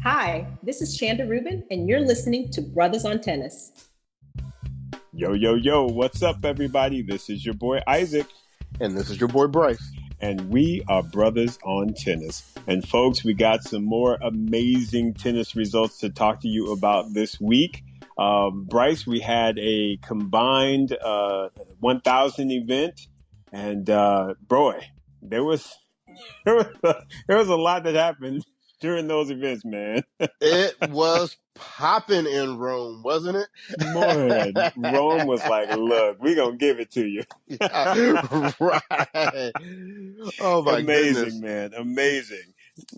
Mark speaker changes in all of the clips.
Speaker 1: Hi, this is Shanda Rubin, and you're listening to Brothers on Tennis.
Speaker 2: Yo, yo, yo, what's up, everybody? This is your boy Isaac.
Speaker 3: And this is your boy Bryce.
Speaker 2: And we are Brothers on Tennis. And folks, we got some more amazing tennis results to talk to you about this week. Bryce, we had a combined 1,000 event. And boy, there was a lot that happened during those events, man.
Speaker 3: It was popping in Rome, wasn't it?
Speaker 2: Man, Rome was like, look, we're going to give it to you.
Speaker 3: Right. Oh, my goodness.
Speaker 2: Amazing, man. Amazing.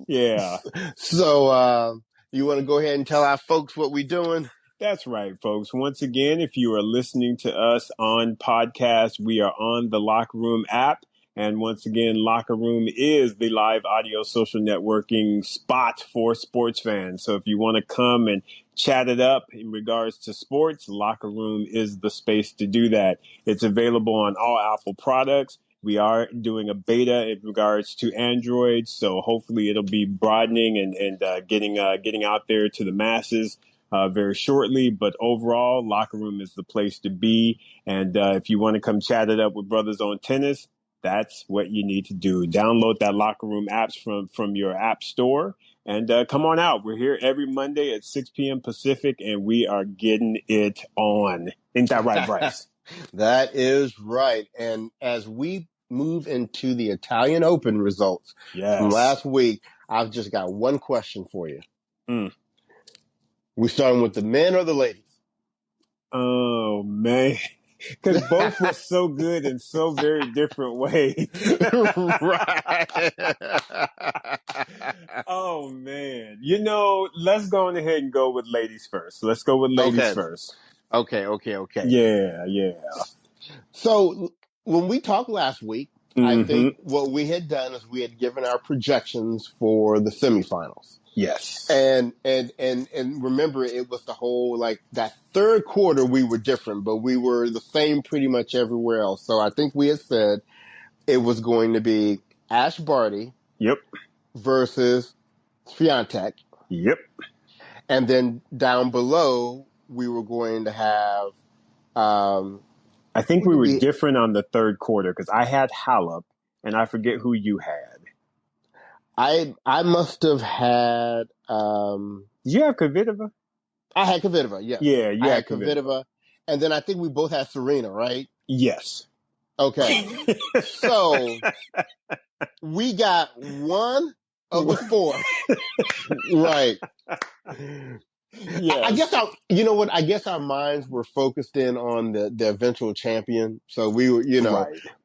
Speaker 2: Yeah.
Speaker 3: So, you want to go ahead and tell our folks what we're doing?
Speaker 2: That's right, folks. Once again, if you are listening to us on podcast, we are on the Locker Room app. And once again, Locker Room is the live audio social networking spot for sports fans. So if you want to come and chat it up in regards to sports, Locker Room is the space to do that. It's available on all Apple products. We are doing a beta in regards to Android. So hopefully it'll be broadening and getting out there to the masses very shortly. But overall, Locker Room is the place to be. And if you want to come chat it up with Brothers on Tennis, that's what you need to do. Download that Locker Room apps from your app store and come on out. We're here every Monday at 6 p.m. Pacific, and we are getting it on. Ain't that right, Bryce?
Speaker 3: That is right. And as we move into the Italian Open results from last week, I've just got one question for you. We starting with the men or the ladies?
Speaker 2: Oh, man. Because both were so good in so very different ways.
Speaker 3: Right.
Speaker 2: Oh, man. You know, let's go on ahead and go with ladies first. Let's go with ladies first.
Speaker 3: Okay.
Speaker 2: Yeah.
Speaker 3: So when we talked last week, I think what we had done is we had given our projections for the semifinals.
Speaker 2: Yes.
Speaker 3: And remember, it was the whole, like, that third quarter we were different, but we were the same pretty much everywhere else. So I think we had said it was going to be Ash Barty.
Speaker 2: Yep.
Speaker 3: Versus Swiatek.
Speaker 2: Yep.
Speaker 3: And then down below, we were going to have...
Speaker 2: I think we were different on the third quarter because I had Halep, and I forget who you had.
Speaker 3: I must have had...
Speaker 2: Did you have Kvitova?
Speaker 3: I had Kvitova, yes.
Speaker 2: Yeah, you had
Speaker 3: Kvitova. And then I think we both had Serena, right?
Speaker 2: Yes.
Speaker 3: Okay. So we got one of the four. Right.
Speaker 2: Yes.
Speaker 3: I guess our minds were focused in on the eventual champion. So we were,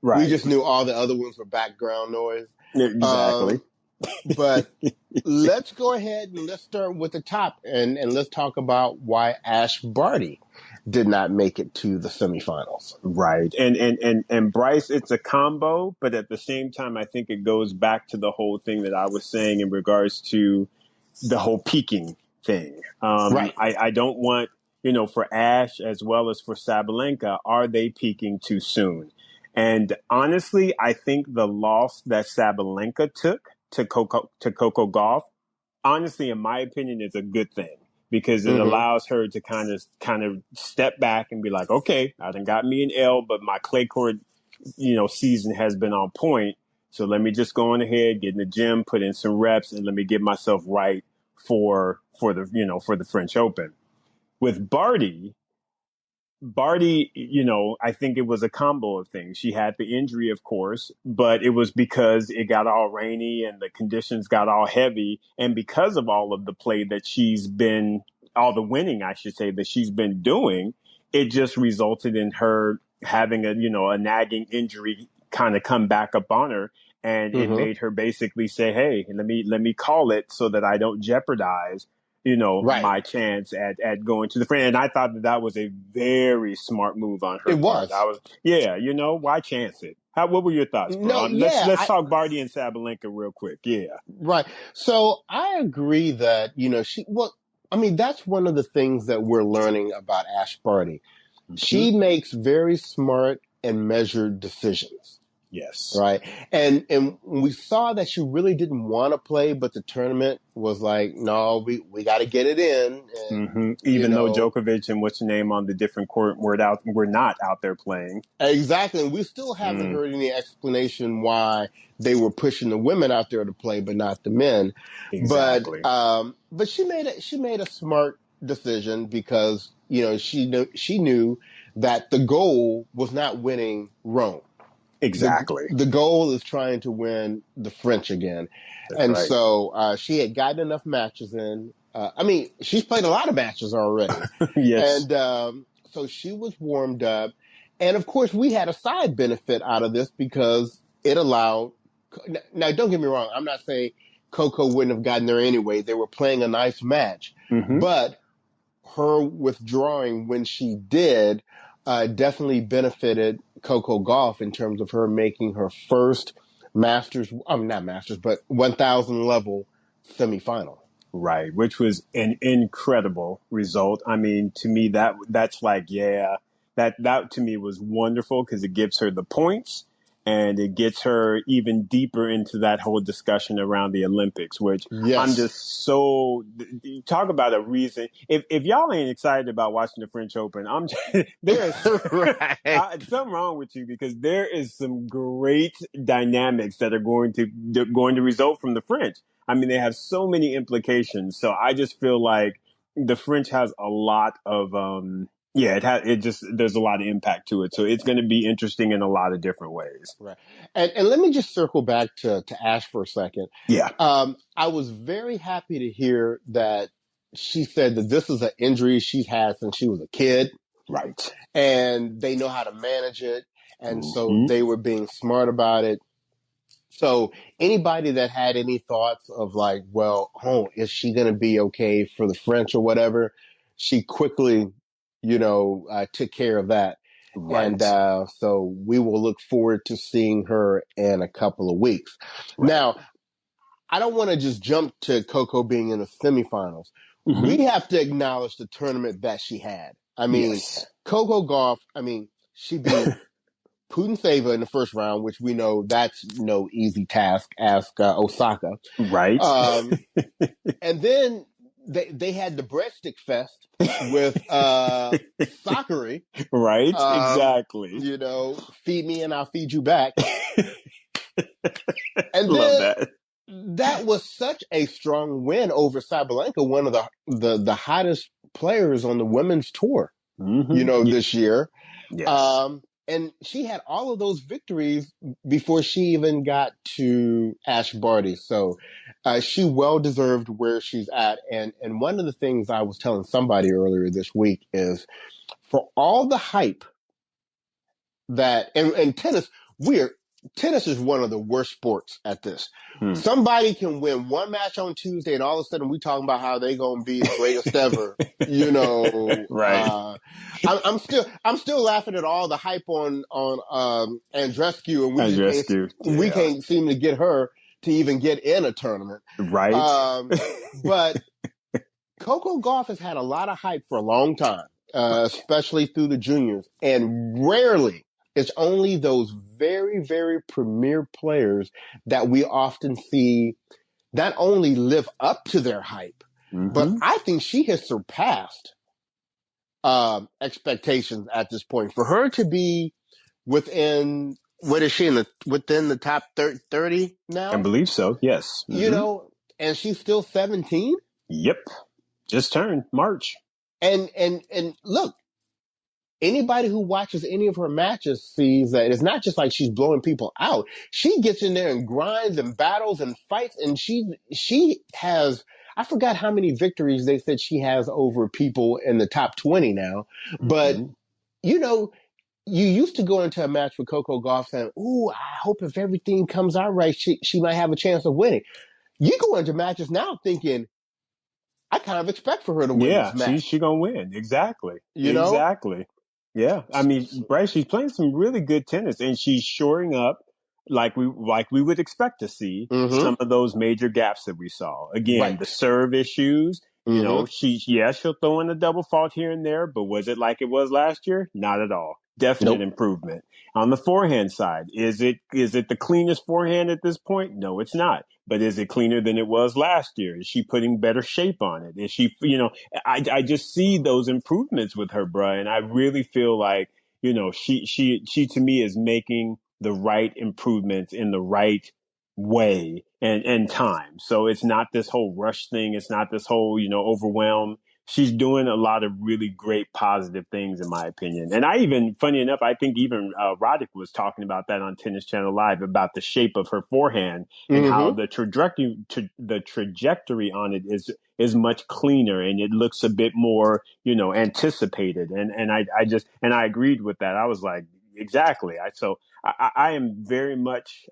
Speaker 2: right.
Speaker 3: We just knew all the other ones were background noise.
Speaker 2: Exactly.
Speaker 3: But let's go ahead and let's start with the top and let's talk about why Ash Barty did not make it to the semifinals.
Speaker 2: Right. And Bryce, it's a combo, but at the same time, I think it goes back to the whole thing that I was saying in regards to the whole peaking thing.
Speaker 3: Right.
Speaker 2: I don't want, for Ash as well as for Sabalenka, are they peaking too soon? And honestly, I think the loss that Sabalenka took to Coco Gauff, honestly, in my opinion, is a good thing because it allows her to kind of step back and be like, okay, I done got me an L, but my clay court, season has been on point. So let me just go on ahead, get in the gym, put in some reps, and let me get myself right for the French Open. With Barty, I think it was a combo of things. She had the injury, of course, but it was because it got all rainy and the conditions got all heavy. And because of all of the play that all the winning, I should say, that she's been doing, it just resulted in her having a nagging injury kind of come back up on her. And it made her basically say, hey, let me call it so that I don't jeopardize my chance at going to the French. And I thought that was a very smart move on her part. Why chance it? What were your thoughts, bro? Let's talk Barty and Sabalenka real quick. Yeah.
Speaker 3: Right. So I agree that, that's one of the things that we're learning about Ash Barty. She makes very smart and measured decisions.
Speaker 2: Yes.
Speaker 3: Right. And we saw that she really didn't want to play, but the tournament was like, no, we got to get it in. And,
Speaker 2: Even though Djokovic and what's your name on the different court we're not out there playing.
Speaker 3: Exactly. And we still haven't heard any explanation why they were pushing the women out there to play, but not the men.
Speaker 2: Exactly.
Speaker 3: But she made a smart decision because, she knew that the goal was not winning Rome.
Speaker 2: Exactly.
Speaker 3: The goal is trying to win the French again.
Speaker 2: That's right.
Speaker 3: So she had gotten enough matches in. She's played a lot of matches already.
Speaker 2: Yes.
Speaker 3: And so she was warmed up. And of course, we had a side benefit out of this because it allowed. Now, don't get me wrong. I'm not saying Coco wouldn't have gotten there anyway. They were playing a nice match. But her withdrawing when she did definitely benefited Coco Gauff in terms of her making her first not Masters, but 1,000 level semifinal.
Speaker 2: Right, which was an incredible result. I mean, to me, that's like, that to me was wonderful because it gives her the points and it gets her even deeper into that whole discussion around the Olympics, which I'm just so talk about a reason. If y'all ain't excited about watching the French Open, there's something wrong with you because there is some great dynamics that are going to result from the French. I mean, they have so many implications. So I just feel like the French has a lot of, there's a lot of impact to it. So it's going to be interesting in a lot of different ways.
Speaker 3: Right. And let me just circle back to Ash for a second.
Speaker 2: Yeah.
Speaker 3: I was very happy to hear that she said that this is an injury she's had since she was a kid.
Speaker 2: Right.
Speaker 3: And they know how to manage it. And so they were being smart about it. So anybody that had any thoughts of like, well, is she going to be okay for the French or whatever? She quickly, took care of that.
Speaker 2: Right.
Speaker 3: And so we will look forward to seeing her in a couple of weeks.
Speaker 2: Right.
Speaker 3: Now, I don't want to just jump to Coco being in the semifinals. We have to acknowledge the tournament that she had. I mean, Coco Gauff, she beat Putintseva in the first round, which we know that's no easy task. Ask Osaka.
Speaker 2: Right.
Speaker 3: And then they had the breadstick fest with Sakari.
Speaker 2: Right. Exactly.
Speaker 3: Feed me and I'll feed you back. And
Speaker 2: love
Speaker 3: then that was such a strong win over Sabalenka, one of the hottest players on the women's tour, this year.
Speaker 2: Yes.
Speaker 3: And she had all of those victories before she even got to Ash Barty. So she well deserved where she's at. And one of the things I was telling somebody earlier this week is for all the hype that and tennis is one of the worst sports at this. Somebody can win one match on Tuesday and all of a sudden we talking about how they gonna be the greatest ever.
Speaker 2: Right.
Speaker 3: I'm still laughing at all the hype on Andreescu, and we can't seem to get her to even get in a tournament.
Speaker 2: Right.
Speaker 3: But Coco Gauff has had a lot of hype for a long time, especially through the juniors, and rarely it's only those very, very premier players that we often see not only live up to their hype, but I think she has surpassed expectations at this point. For her to be within, what is she within the top 30 now?
Speaker 2: I believe so. Yes.
Speaker 3: And she's still 17.
Speaker 2: Yep. Just turned March.
Speaker 3: And look, anybody who watches any of her matches sees that it's not just like she's blowing people out. She gets in there and grinds and battles and fights, and she has, I forgot how many victories they said she has over people in the top 20 now. But, you used to go into a match with Coco Gauff saying, ooh, I hope if everything comes out right, she might have a chance of winning. You go into matches now thinking, I kind of expect for her to win this match.
Speaker 2: She's going to win. Exactly.
Speaker 3: know?
Speaker 2: Yeah. I mean, Bryce, she's playing some really good tennis and she's shoring up like we would expect to see some of those major gaps that we saw. Again, the serve issues, she'll throw in a double fault here and there, but was it like it was last year? Not at all. Definite
Speaker 3: Nope.
Speaker 2: improvement. On the forehand side, is it the cleanest forehand at this point? No, it's not. But is it cleaner than it was last year? Is she putting better shape on it? Is she, I just see those improvements with her, bruh. And I really feel like, she to me is making the right improvements in the right way and time. So it's not this whole rush thing. It's not this whole, overwhelm. She's doing a lot of really great positive things, in my opinion. And funny enough, I think even Roddick was talking about that on Tennis Channel Live about the shape of her forehand and how
Speaker 3: Mm-hmm.
Speaker 2: the trajectory on it is much cleaner and it looks a bit more, anticipated. And I agreed with that. I was like, exactly. I am very much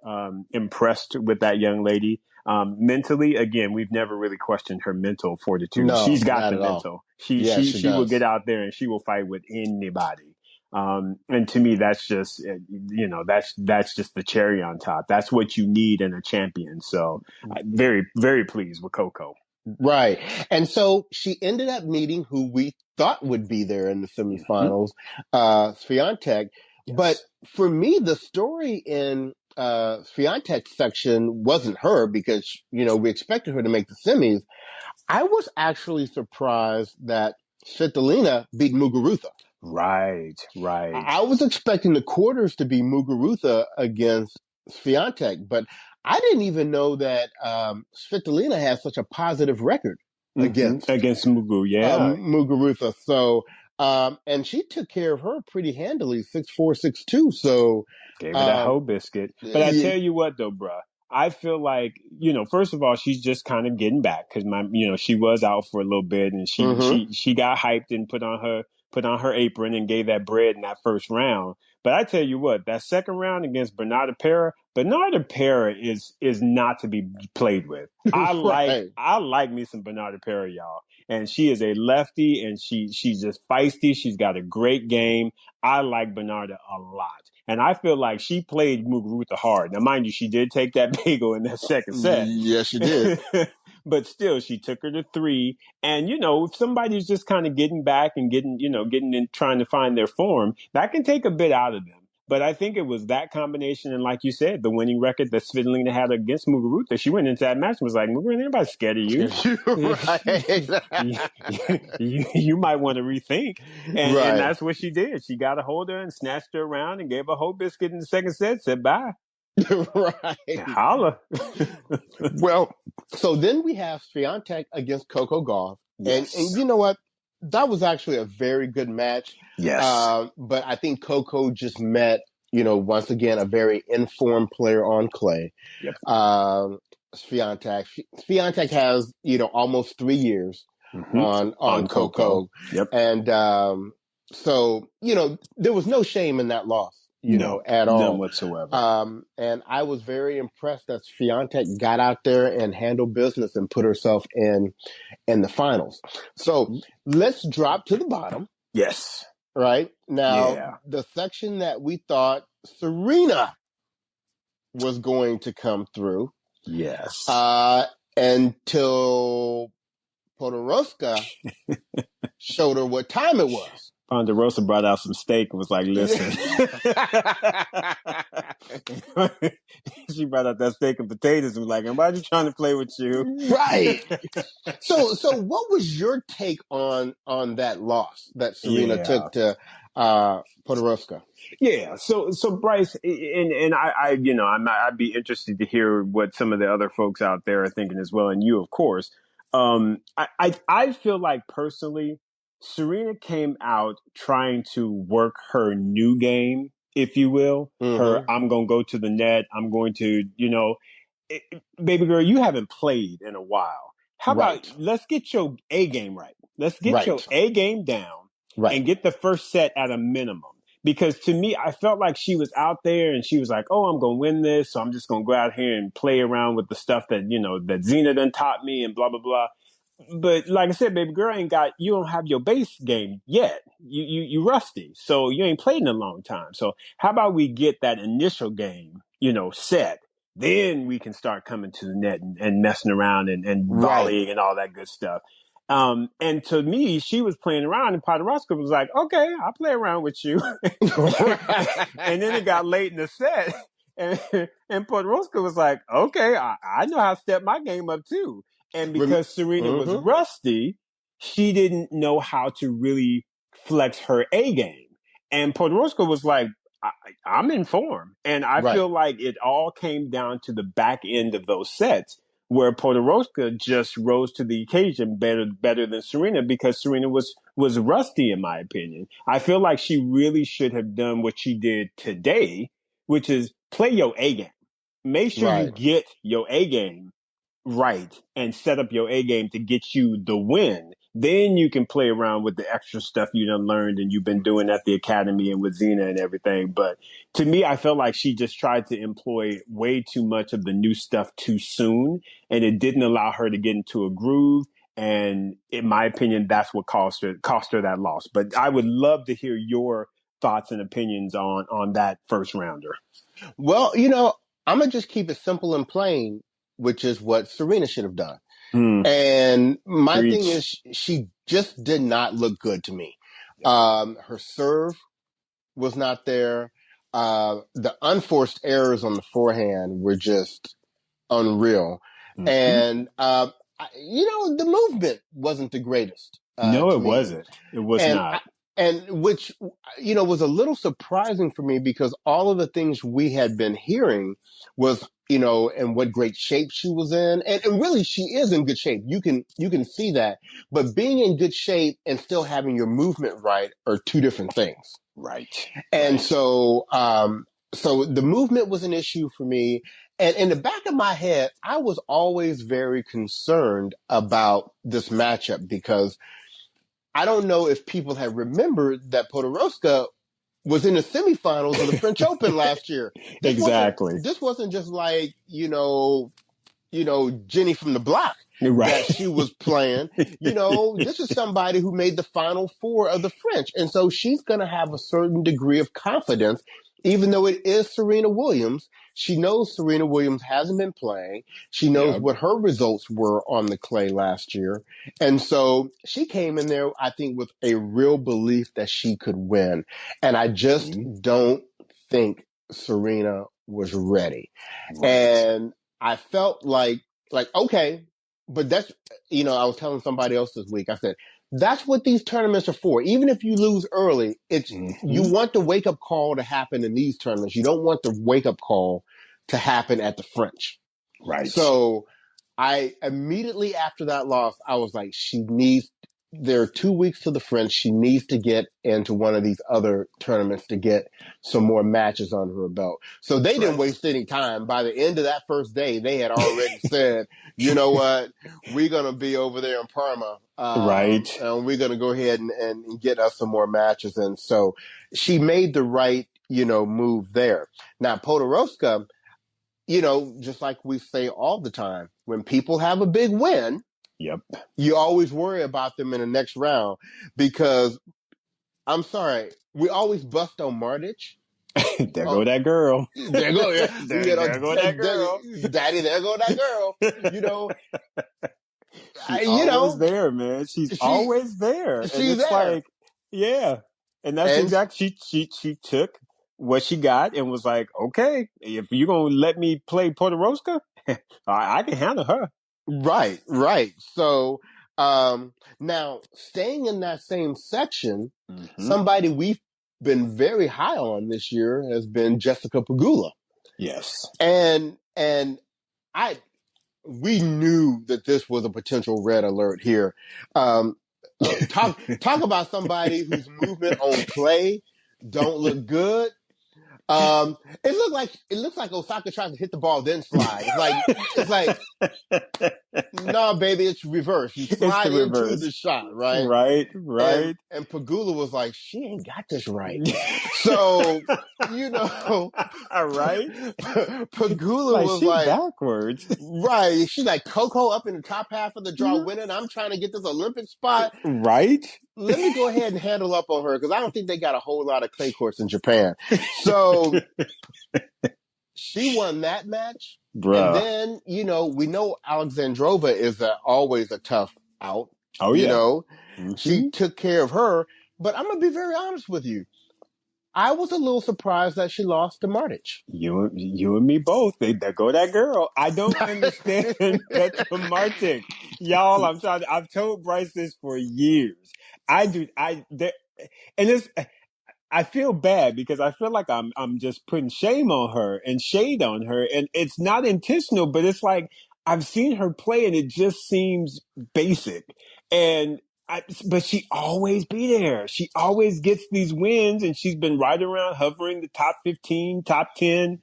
Speaker 2: impressed with that young lady. Mentally, again, we've never really questioned her mental fortitude.
Speaker 3: No,
Speaker 2: She's got
Speaker 3: not
Speaker 2: the
Speaker 3: at all.
Speaker 2: mental. She
Speaker 3: Yeah,
Speaker 2: she
Speaker 3: she
Speaker 2: she will get
Speaker 3: does.
Speaker 2: out there and she will fight with anybody. And to me, that's just that's just the cherry on top. That's what you need in a champion. So, very very pleased with Coco.
Speaker 3: Right. And so she ended up meeting who we thought would be there in the
Speaker 2: Mm-hmm.
Speaker 3: semifinals, Swiatek. But
Speaker 2: Yes.
Speaker 3: for me, the story in Swiatek's section wasn't her because, we expected her to make the semis. I was actually surprised that Svitolina beat Muguruza.
Speaker 2: Right. Right.
Speaker 3: I was expecting the quarters to be Muguruza against Swiatek, but I didn't even know that Svitolina has such a positive record
Speaker 2: Mm-hmm.
Speaker 3: against
Speaker 2: Against Mugu, yeah.
Speaker 3: Muguruza. So, and she took care of her pretty handily, 6-4, 6-2. So,
Speaker 2: Gave her that
Speaker 3: um,
Speaker 2: whole biscuit. But I
Speaker 3: y-
Speaker 2: tell you what, though, bruh, I feel like, first of all, she's just kind of getting back because she was out for a little bit and she
Speaker 3: mhm.
Speaker 2: she she got hyped and put on her apron and gave that bread in that first round. But I tell you what, that second round against Bernarda Pera is not to be played with. I like
Speaker 3: Right.
Speaker 2: I like me some Bernarda Pera, y'all, and she is a lefty and she's just feisty. She's got a great game. I like Bernarda a lot. And I feel like she played Muguruza hard. Now, mind you, she did take that bagel in that second set.
Speaker 3: Yes, she did.
Speaker 2: But still, she took her to three. And, if somebody's just kind of getting back and getting in, trying to find their form, that can take a bit out of them. But I think it was that combination, and like you said, the winning record that Svitolina had against Muguruza. She went into that match and was like, Muguruza, anybody's scared of you.
Speaker 3: You're right.
Speaker 2: you, you might want to rethink. And
Speaker 3: Right.
Speaker 2: that's what she did. She got a hold of her and snatched her around and gave her a whole biscuit in the second set, said bye.
Speaker 3: Right.
Speaker 2: Holla.
Speaker 3: Well, so then we have Swiatek against Coco Gauff. And
Speaker 2: Yes.
Speaker 3: you know what? That was actually a very good match.
Speaker 2: Yes.
Speaker 3: But I think Coco just met, once again, a very informed player on clay.
Speaker 2: Yep.
Speaker 3: Swiatek. Swiatek has, almost 3 years
Speaker 2: Mm-hmm.
Speaker 3: on
Speaker 2: On Coco.
Speaker 3: Coco.
Speaker 2: Yep.
Speaker 3: And so, there was no shame in that loss,
Speaker 2: No,
Speaker 3: at
Speaker 2: none
Speaker 3: all.
Speaker 2: whatsoever.
Speaker 3: And I was very impressed that Swiatek got out there and handled business and put herself in the finals. So let's drop to the bottom.
Speaker 2: Yes.
Speaker 3: Right now,
Speaker 2: Yeah.
Speaker 3: the section that we thought Serena was going to come through,
Speaker 2: Yes.
Speaker 3: until Podoroska showed her what time it was.
Speaker 2: Ponderosa brought out some steak and was like, listen. She brought out that steak and potatoes and was like, why are you trying to play with you?
Speaker 3: Right. So what was your take on that loss that Serena
Speaker 2: Yeah.
Speaker 3: took to Podoroska?
Speaker 2: Yeah. So Bryce, and I'd be interested to hear what some of the other folks out there are thinking as well, and you, of course. I feel like personally, Serena came out trying to work her new game, if you will. Her,
Speaker 3: Mm-hmm.
Speaker 2: I'm gonna go to the net. I'm going to, baby girl, you haven't played in a while. How about
Speaker 3: Right.
Speaker 2: let's get your A game right? Let's get your
Speaker 3: Right.
Speaker 2: A game down
Speaker 3: Right.
Speaker 2: and get the first set at a minimum. Because to me, I felt like she was out there and she was like, oh, I'm going to win this. So I'm just going to go out here and play around with the stuff that, that Zena done taught me and blah, blah, blah. But like I said, baby girl you don't have your base game yet. You rusty. So you ain't played in a long time. So how about we get that initial game, set? Then we can start coming to the net and messing around and
Speaker 3: Right.
Speaker 2: volleying and all that good stuff. And to me, she was playing around, and Podoroska was like, "Okay, I'll play around with you." And then it got late in the set, and Podoroska was like, "Okay, I know how to step my game up too." And because Serena was rusty, she didn't know how to really flex her A game. And Podoroska was like, I'm in form. And I feel like it all came down to the back end of those sets where Podoroska just rose to the occasion better than Serena because Serena was rusty, in my opinion. I feel like she really should have done what she did today, which is play your A game. Make sure you get your A game right and set up your A game to get you the win. Then you can play around with the extra stuff you done learned and you've been doing at the academy and with Xena and everything. But to me, I felt like she just tried to employ way too much of the new stuff too soon, and it didn't allow her to get into a groove. And in my opinion, that's what cost her that loss. But I would love to hear your thoughts and opinions on that first rounder.
Speaker 3: Well, I'm going to just keep it simple and plain, which is what Serena should have done. And my thing is, she just did not look good to me. Her serve was not there. The unforced errors on the forehand were just unreal. And, the movement wasn't the greatest.
Speaker 2: No,
Speaker 3: to
Speaker 2: it
Speaker 3: me.
Speaker 2: Wasn't. It was not.
Speaker 3: And which, was a little surprising for me because all of the things we had been hearing was, and what great shape she was in. And really she is in good shape. You can see that. But being in good shape and still having your movement right are two different things.
Speaker 2: Right.
Speaker 3: And so the movement was an issue for me. And in the back of my head, I was always very concerned about this matchup because I don't know if people have remembered that Podoroska was in the semifinals of the French Open last year. This wasn't just like, Jenny from the block that she was playing. This is somebody who made the final four of the French. And so she's going to have a certain degree of confidence, even though it is Serena Williams. She knows Serena Williams hasn't been playing. She knows what her results were on the clay last year. And so she came in there, I think, with a real belief that she could win. And I just don't think Serena was ready. And I felt like, okay, but that's, I was telling somebody else this week, I said, that's what these tournaments are for. Even if you lose early, it's, you want the wake up call to happen in these tournaments. You don't want the wake up call to happen at the French.
Speaker 2: Right.
Speaker 3: So I immediately after that loss, I was like, there are 2 weeks to the French. She needs to get into one of these other tournaments to get some more matches under her belt. So they didn't waste any time. By the end of that first day, they had already said, you know what, we're going to be over there in Parma. And we're going to go ahead and get us some more matches. And so she made the right, move there. Now, Podoroska, just like we say all the time, when people have a big win, you always worry about them in the next round because, I'm sorry, we always bust on Martic.
Speaker 2: There go that girl.
Speaker 3: There go,
Speaker 2: there go that girl.
Speaker 3: Daddy, there go that girl.
Speaker 2: She's always there, man. She's always there.
Speaker 3: She's
Speaker 2: and it's
Speaker 3: there.
Speaker 2: Like, yeah. And that's exactly, she took what she got and was like, okay, if you're going to let me play Podoroska, I can handle her.
Speaker 3: Right. So, now staying in that same section, somebody we've been very high on this year has been Jessica Pegula.
Speaker 2: Yes.
Speaker 3: And we knew that this was a potential red alert here. Talk about somebody whose movement on clay don't look good. It looks like Osaka tries to hit the ball then slide. It's like no, baby, it's reverse. You slide into the shot, right?
Speaker 2: Right.
Speaker 3: And Pegula was like, she ain't got this right. So,
Speaker 2: right?
Speaker 3: Pegula was like
Speaker 2: backwards.
Speaker 3: Right. She's like Coco up in the top half of the draw winning. I'm trying to get this Olympic spot.
Speaker 2: Right.
Speaker 3: Let me go ahead and handle up on her because I don't think they got a whole lot of clay courts in Japan. So she won that match.
Speaker 2: Bruh.
Speaker 3: And then, we know Alexandrova is always a tough out.
Speaker 2: Oh
Speaker 3: You
Speaker 2: yeah.
Speaker 3: know, she
Speaker 2: Mm-hmm.
Speaker 3: took care of her. But I'm gonna be very honest with you. I was a little surprised that she lost to Martich.
Speaker 2: You and me both. There go that girl. I don't understand Petra Martic. Y'all, I've told Bryce this for years. I do. And it's, I feel bad because I feel like I'm just putting shame on her and shade on her, and it's not intentional, but it's like I've seen her play and it just seems basic. And but she always be there. She always gets these wins, and she's been right around hovering the top 15, top 10,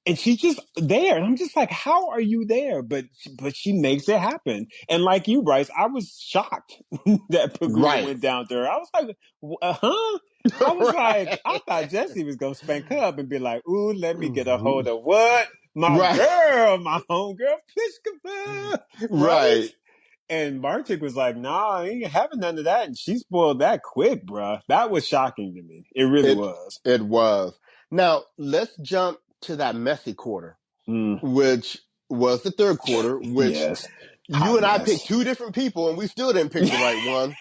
Speaker 2: and she's just there. And I'm just like, how are you there? But she makes it happen. And like you, Bryce, I was shocked that Pagula
Speaker 3: Right.
Speaker 2: went down to her. I was like, huh? I was like, I thought
Speaker 3: Right.
Speaker 2: Jesse was gonna spank her up and be like, ooh, let me get a hold of what? My
Speaker 3: Right.
Speaker 2: girl, my homegirl, Pliskova, right?
Speaker 3: Right.
Speaker 2: And Bartik was like, nah, I ain't having none of that. And she spoiled that quick, bruh. That was shocking to me. It really
Speaker 3: It
Speaker 2: was.
Speaker 3: it was. Now let's jump to that messy quarter,
Speaker 2: Mm,
Speaker 3: which was the third quarter, which
Speaker 2: yes.
Speaker 3: you
Speaker 2: Hot
Speaker 3: and I picked
Speaker 2: mess.
Speaker 3: two different people and we still didn't pick the right one.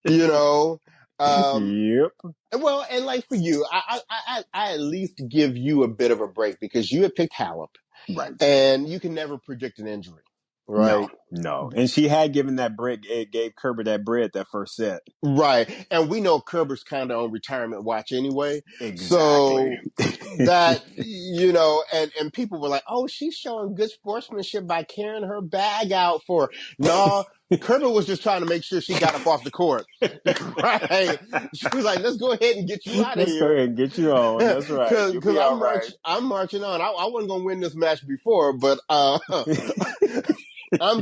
Speaker 3: You know?
Speaker 2: Yep.
Speaker 3: Well, and like for you, I at least give you a bit of a break because you had picked Halep
Speaker 2: Right.
Speaker 3: and you can never predict an injury,
Speaker 2: No,
Speaker 3: right?
Speaker 2: no. And she had given that break, it gave Kerber that bread that first set.
Speaker 3: Right. And we know Kerber's kind of on retirement watch anyway.
Speaker 2: Exactly.
Speaker 3: So that, you know, and people were like, oh, she's showing good sportsmanship by carrying her bag out for her. No, Kerber was just trying to make sure she got up off the court. Right. She was like, let's go ahead and get you out of
Speaker 2: Let's go
Speaker 3: here.
Speaker 2: ahead and get you on. That's right. You'll
Speaker 3: Cause
Speaker 2: be all right.
Speaker 3: I'm marching on. I wasn't going to win this match before, but, I'm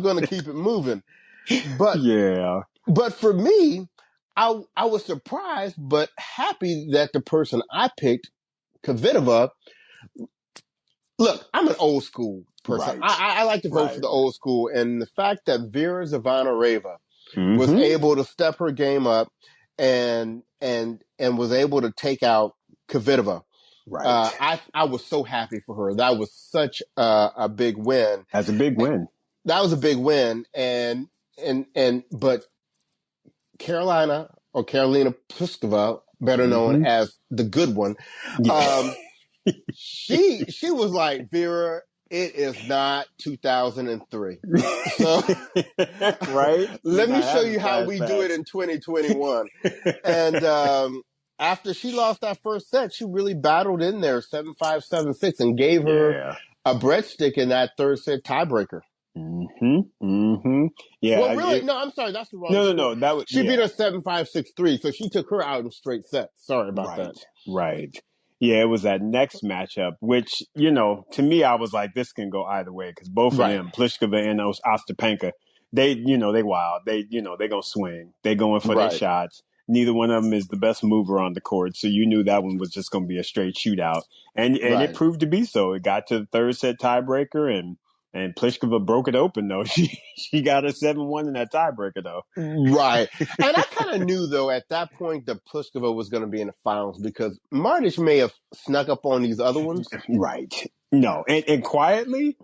Speaker 3: going to keep it moving. But
Speaker 2: Yeah.
Speaker 3: but for me, I was surprised but happy that the person I picked, Kvitova. Look, I'm an old school person.
Speaker 2: Right.
Speaker 3: I like to vote for
Speaker 2: Right.
Speaker 3: the old school, and the fact that Vera Zavonareva was
Speaker 2: Mm-hmm.
Speaker 3: able to step her game up and was able to take out Kvitova.
Speaker 2: Right.
Speaker 3: I was so happy for her. That was such a big win.
Speaker 2: That's a big win.
Speaker 3: That was a big win, but Carolina Pliskova, better known
Speaker 2: Mm-hmm.
Speaker 3: as the good one,
Speaker 2: Yeah.
Speaker 3: um, she was like, Vera, it is not 2003. So
Speaker 2: Right? We're
Speaker 3: let me
Speaker 2: not
Speaker 3: show
Speaker 2: having
Speaker 3: you how we do it
Speaker 2: flashbacks.
Speaker 3: in 2021. And after she lost that first set, she really battled in there 7-5, 7-6 and gave her
Speaker 2: Yeah.
Speaker 3: a breadstick in that third set tiebreaker.
Speaker 2: Mm-hmm. Mm-hmm.
Speaker 3: Well,
Speaker 2: Yeah.
Speaker 3: really, no, I'm sorry, that's the wrong
Speaker 2: No, no,
Speaker 3: score.
Speaker 2: no. That was,
Speaker 3: She beat
Speaker 2: yeah.
Speaker 3: her 7-5, 6-3, so she took her out in straight sets. Sorry about
Speaker 2: Right,
Speaker 3: that.
Speaker 2: right. Yeah, it was that next matchup, which, to me, I was like, this can go either way because both of
Speaker 3: Right,
Speaker 2: them, Pliskova and Ostapenko, they wild. They gonna swing. They going for their
Speaker 3: right,
Speaker 2: shots. Neither one of them is the best mover on the court, so you knew that one was just gonna be a straight shootout, and it
Speaker 3: right,
Speaker 2: proved to be so. It got to the third set tiebreaker, and Pliskova broke it open though. She got a 7-1 in that tiebreaker though.
Speaker 3: right. And I kind of knew, though, at that point that Pliskova was going to be in the finals because Martic may have snuck up on these other ones.
Speaker 2: Right. No, and quietly,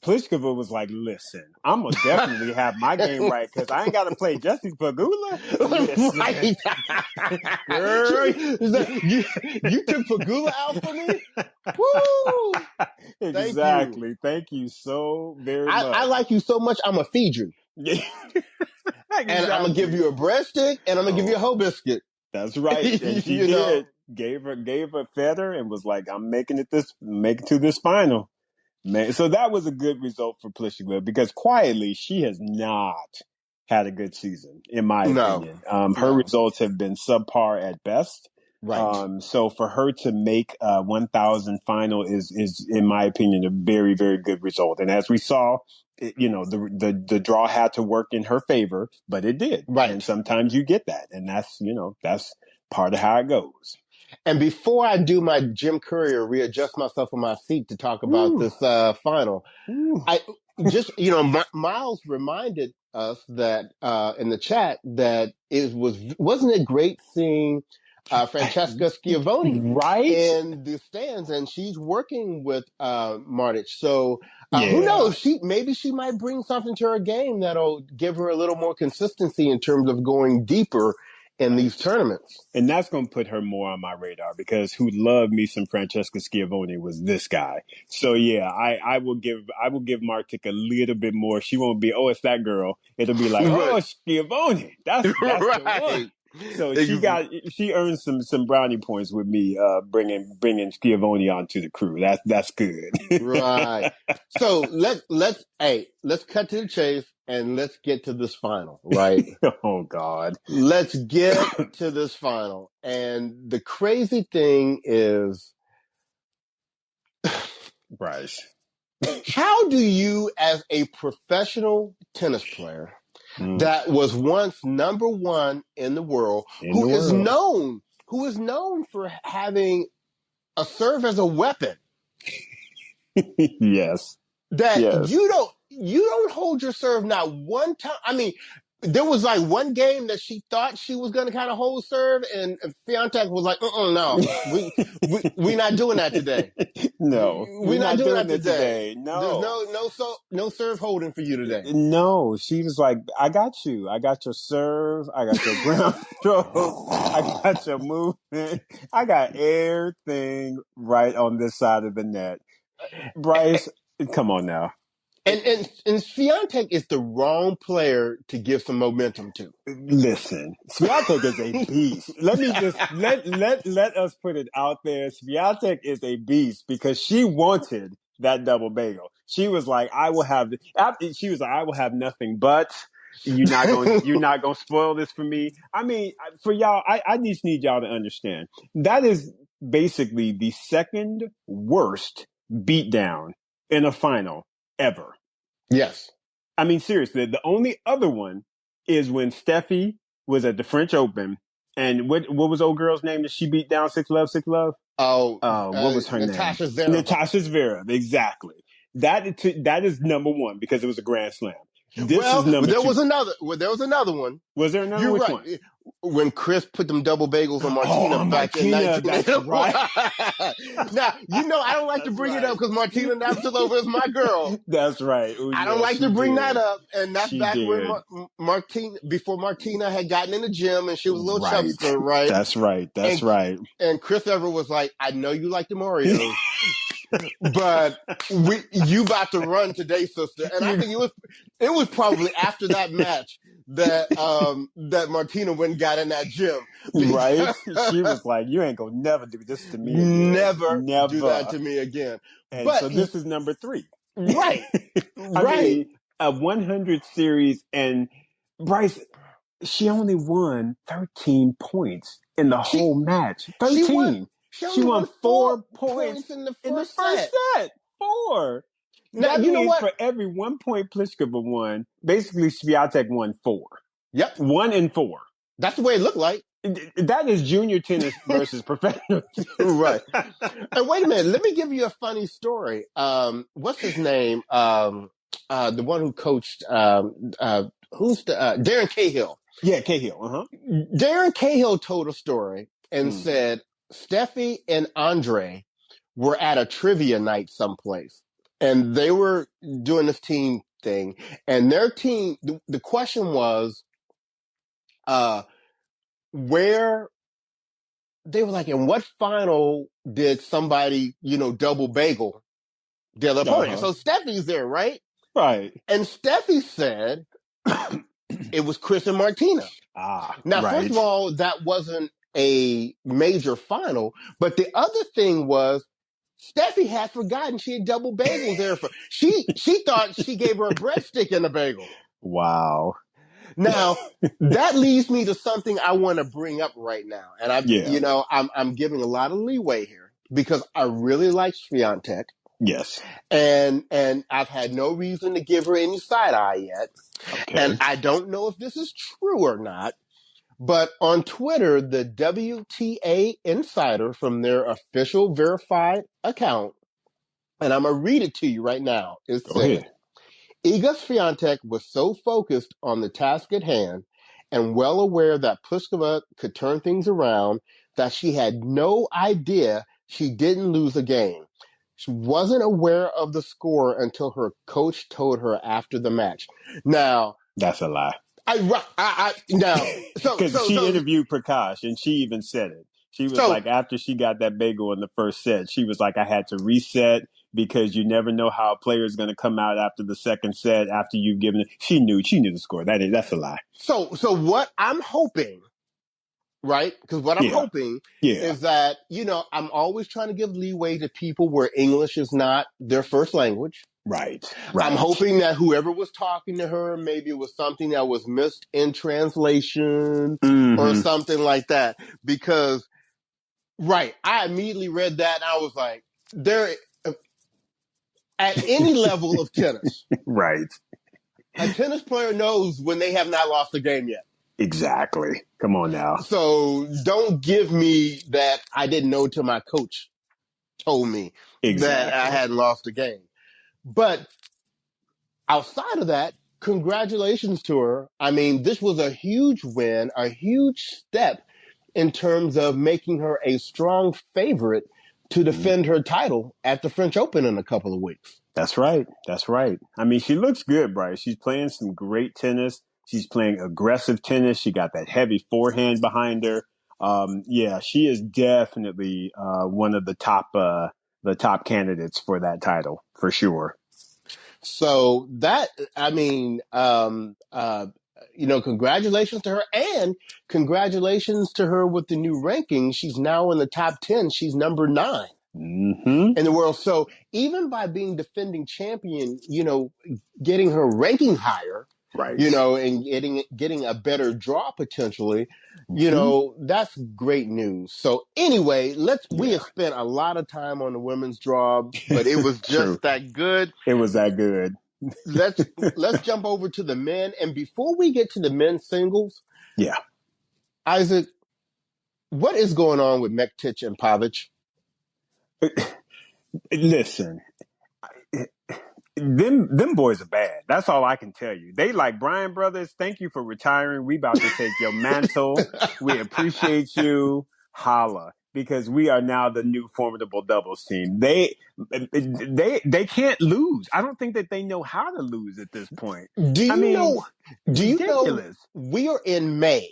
Speaker 2: Pliskova was like, listen, I'm going to definitely have my game right because I ain't got to play Jesse Pagula. Listen,
Speaker 3: Right.
Speaker 2: girl.
Speaker 3: You took Pagula out for me? Woo! Thank you.
Speaker 2: Exactly. Thank you so very
Speaker 3: I
Speaker 2: much.
Speaker 3: like you so much, I'm going to feed you. And I'm going to give
Speaker 2: Exactly.
Speaker 3: you a breadstick and I'm going to give you a
Speaker 2: Oh,
Speaker 3: whole biscuit.
Speaker 2: that's right. And she
Speaker 3: You know?
Speaker 2: did. Gave her feather and was like, I'm making to this final. Man, so that was a good result for Pliskova because quietly she has not had a good season, in my
Speaker 3: No.
Speaker 2: opinion. Her
Speaker 3: No.
Speaker 2: results have been subpar at best.
Speaker 3: Right.
Speaker 2: So for her to make 1,000 final is, in my opinion, a very, very good result. And as we saw, the draw had to work in her favor, but it did. And
Speaker 3: Right.
Speaker 2: sometimes you get that, and that's part of how it goes.
Speaker 3: And before I do my Jim Courier, readjust myself on my seat to talk about
Speaker 2: Ooh,
Speaker 3: this final,
Speaker 2: ooh.
Speaker 3: I just, Miles reminded us that in the chat that wasn't it great seeing Francesca Schiavone
Speaker 2: Right?
Speaker 3: in the stands, and she's working with Martic. So who
Speaker 2: Yeah.
Speaker 3: knows? Maybe she might bring something to her game that'll give her a little more consistency in terms of going deeper in these tournaments.
Speaker 2: And that's going to put her more on my radar because who loved me some Francesca Schiavone was this guy. So yeah, I will give Martic a little bit more. She won't be, oh, it's that girl. It'll be like,
Speaker 3: Right.
Speaker 2: oh, Schiavone. That's the one.
Speaker 3: Right.
Speaker 2: So she earned some brownie points with me, bringing Schiavone onto the crew. That's good.
Speaker 3: Right. So let's cut to the chase and let's get to this final, right?
Speaker 2: Oh God.
Speaker 3: Let's get to this final. And the crazy thing is,
Speaker 2: Bryce.
Speaker 3: how do you, as a professional tennis player that was once number one in the world, who is known for having a serve as a weapon,
Speaker 2: Yes.
Speaker 3: that
Speaker 2: Yes.
Speaker 3: you don't hold your serve not one time. I mean, there was like one game that she thought she was going to kind of hold serve, and Fiontek was like, no, we not doing that today.
Speaker 2: No,
Speaker 3: We're not doing that
Speaker 2: today.
Speaker 3: There's
Speaker 2: No.
Speaker 3: no serve holding for you today.
Speaker 2: No, she was like, I got you. I got your serve. I got your ground stroke. I got your movement. I got everything right on this side of the net. Bryce, come on now.
Speaker 3: And Swiatek is the wrong player to give some momentum to.
Speaker 2: Listen, Swiatek is a beast. Let me just let us put it out there. Swiatek is a beast because she wanted that double bagel. She was like, I will have nothing but you're not gonna spoil this for me. I mean, for y'all, I just need y'all to understand. That is basically the second worst beatdown in a final ever.
Speaker 3: Yes.
Speaker 2: I mean, seriously, the only other one is when Steffi was at the French Open, and what was old girl's name that she beat down 6-Love, 6-Love?
Speaker 3: Oh,
Speaker 2: what was her
Speaker 3: Natasha
Speaker 2: name?
Speaker 3: Zverev.
Speaker 2: Natasha Zverev, exactly. That is number one because it was a Grand Slam. This is number
Speaker 3: there
Speaker 2: two.
Speaker 3: Was another one.
Speaker 2: Was there another?
Speaker 3: You're
Speaker 2: Which
Speaker 3: right.
Speaker 2: one?
Speaker 3: When Chris put them double bagels on Martina back in 19.
Speaker 2: That's right.
Speaker 3: Now, I don't like to bring it up because Martina Navratilova is my girl.
Speaker 2: That's right. Ooh,
Speaker 3: I don't like to bring that up. And that's back when before Martina had gotten in the gym and she was a little chubster, right?
Speaker 2: That's right. Right.
Speaker 3: And Chris Evert was like, I know you like the Marios. But you about to run today, sister. And I think it was probably after that match that Martina went and got in that gym.
Speaker 2: Right? She was like, you ain't gonna never do this to me again.
Speaker 3: Never do that to me again.
Speaker 2: And so this is number 3.
Speaker 3: Right.
Speaker 2: I mean, a 100 series, and Bryce, she only won 13 points in the whole match. 13. She won 4 points
Speaker 3: in the
Speaker 2: first
Speaker 3: set.
Speaker 2: 4.
Speaker 3: Now,
Speaker 2: that
Speaker 3: you know
Speaker 2: means
Speaker 3: what?
Speaker 2: For every 1 point Pliskova won, basically Swiatek won 4.
Speaker 3: Yep.
Speaker 2: 1 and 4.
Speaker 3: That's the way it looked like.
Speaker 2: That is junior tennis versus professional tennis.
Speaker 3: Right. And wait a minute. Let me give you a funny story. What's his name? The one who coached, who's Darren Cahill.
Speaker 2: Yeah, Cahill.
Speaker 3: Darren Cahill told a story and said Steffi and Andre were at a trivia night someplace, and they were doing this team thing, and their team, the question was, where they were like, in what final did somebody, double bagel the other opponent? So Steffi's there, right?
Speaker 2: Right.
Speaker 3: And Steffi said it was Chris and Martina. Now, first of all, that wasn't a major final, but the other thing was Steffi had forgotten she had double bagels there. She thought she gave her a breadstick and a bagel.
Speaker 2: Wow.
Speaker 3: Now, that leads me to something I want to bring up right now. And I'm giving a lot of leeway here because I really like Swiatek.
Speaker 2: Yes.
Speaker 3: And I've had no reason to give her any side eye yet.
Speaker 2: Okay.
Speaker 3: And I don't know if this is true or not, but on Twitter, the WTA Insider from their official verified account, and I'm going to read it to you right now, it said, Iga Swiatek was so focused on the task at hand and well aware that Pliskova could turn things around that she had no idea she didn't lose a game. She wasn't aware of the score until her coach told her after the match. Now,
Speaker 2: That's a lie.
Speaker 3: Now,
Speaker 2: Because she interviewed Prakash and she even said it. She was like, after she got that bagel in the first set, she was like, I had to reset because you never know how a player is going to come out after the second set after you've given it. She knew the score. That's a lie.
Speaker 3: So what I'm hoping, right? Because what I'm hoping is that, I'm always trying to give leeway to people where English is not their first language.
Speaker 2: Right.
Speaker 3: I'm hoping that whoever was talking to her, maybe it was something that was missed in translation or something like that. Because, I immediately read that and I was like, at any level of tennis,
Speaker 2: right,
Speaker 3: a tennis player knows when they have not lost a game yet.
Speaker 2: Exactly. Come on now.
Speaker 3: So don't give me that I didn't know till my coach told me that I hadn't lost a game. But outside of that, congratulations to her. I mean, this was a huge win, a huge step in terms of making her a strong favorite to defend her title at the French Open in a couple of weeks.
Speaker 2: That's right. I mean, she looks good, Bryce. She's playing some great tennis. She's playing aggressive tennis. She got that heavy forehand behind her. She is definitely one of the top candidates for that title for sure.
Speaker 3: So that, I mean, congratulations to her, and congratulations to her with the new ranking. She's now in the top 10. She's number 9 in the world. So even by being defending champion, getting her ranking higher,
Speaker 2: right?
Speaker 3: And getting a better draw potentially, that's great news. So anyway, we have spent a lot of time on the women's draw, but it was just that good.
Speaker 2: It was that good.
Speaker 3: Let's jump over to the men. And before we get to the men's singles, Isaac, what is going on with Mektic and Pavic?
Speaker 2: Listen, them boys are bad. That's all I can tell you. They like Bryan Brothers. Thank you for retiring. We about to take your mantle. We appreciate you. Holla. Because we are now the new formidable doubles team. They can't lose. I don't think that they know how to lose at this point.
Speaker 3: Do you know we are in May,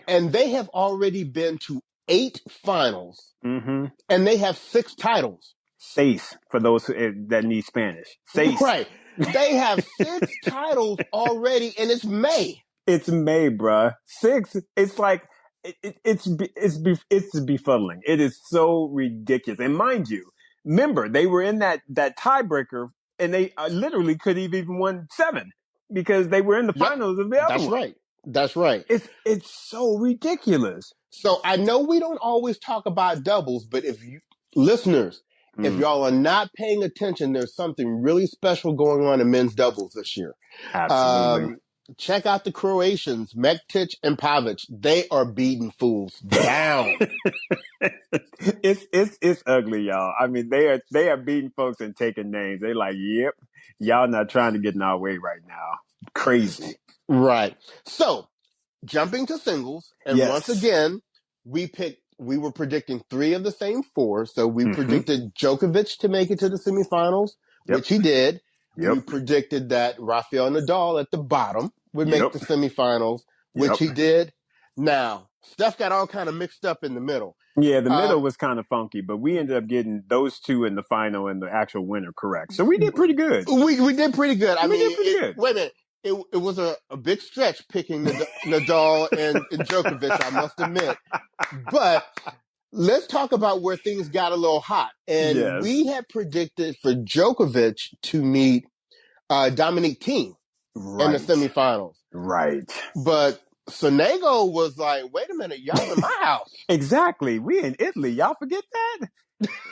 Speaker 3: and they have already been to 8 finals, and they have 6 titles.
Speaker 2: 6 for those that need Spanish. 6.
Speaker 3: Right. They have 6 titles already, and it's May.
Speaker 2: It's May, bruh. 6. It's like it's befuddling. It is so ridiculous. And mind you, remember they were in that tiebreaker, and they literally could have even won 7 because they were in the finals of the other one.
Speaker 3: That's right.
Speaker 2: It's so ridiculous.
Speaker 3: So I know we don't always talk about doubles, but if you listeners, if y'all are not paying attention, there's something really special going on in men's doubles this year.
Speaker 2: Absolutely.
Speaker 3: Check out the Croatians, Mektic and Pavic. They are beating fools down.
Speaker 2: It's ugly, y'all. I mean, they are beating folks and taking names. They like, yep, y'all not trying to get in our way right now. Crazy.
Speaker 3: Right. So, jumping to singles, and once again, we were predicting 3 of the same 4. So we predicted Djokovic to make it to the semifinals, which he did. We predicted that Rafael Nadal at the bottom would make the semifinals, which he did. Now, stuff got all kind of mixed up in the middle.
Speaker 2: Yeah, the middle was kind of funky, but we ended up getting those 2 in the final and the actual winner correct. So we did pretty good.
Speaker 3: We did pretty good.
Speaker 2: Wait a
Speaker 3: minute. It was a big stretch picking Nadal and Djokovic, I must admit. But let's talk about where things got a little hot. And we had predicted for Djokovic to meet Dominic Thiem in the semifinals.
Speaker 2: Right.
Speaker 3: But Sonego was like, wait a minute, y'all in my house.
Speaker 2: Exactly. We in Italy. Y'all forget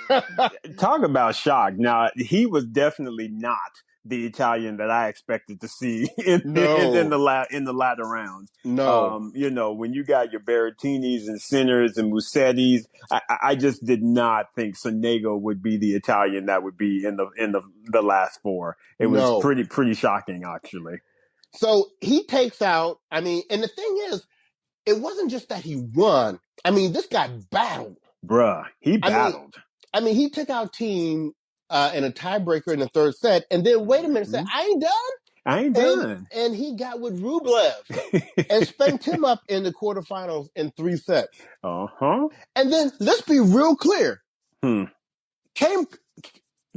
Speaker 2: that? Talk about shock. Now, he was definitely not the Italian that I expected to see in the latter rounds.
Speaker 3: No.
Speaker 2: When you got your Berrettinis and Sinners and Mussettis, I just did not think Sonego would be the Italian that would be in the last 4. It was pretty shocking, actually.
Speaker 3: So he takes out, and the thing is, it wasn't just that he won. I mean, this guy battled.
Speaker 2: Bruh, he
Speaker 3: I mean,
Speaker 2: battled.
Speaker 3: he took out Team in a tiebreaker in the third set, and then wait a minute, said, "I ain't done,"
Speaker 2: I ain't done.
Speaker 3: and he got with Rublev and spanked him up in the quarterfinals in 3 sets. And then let's be real clear,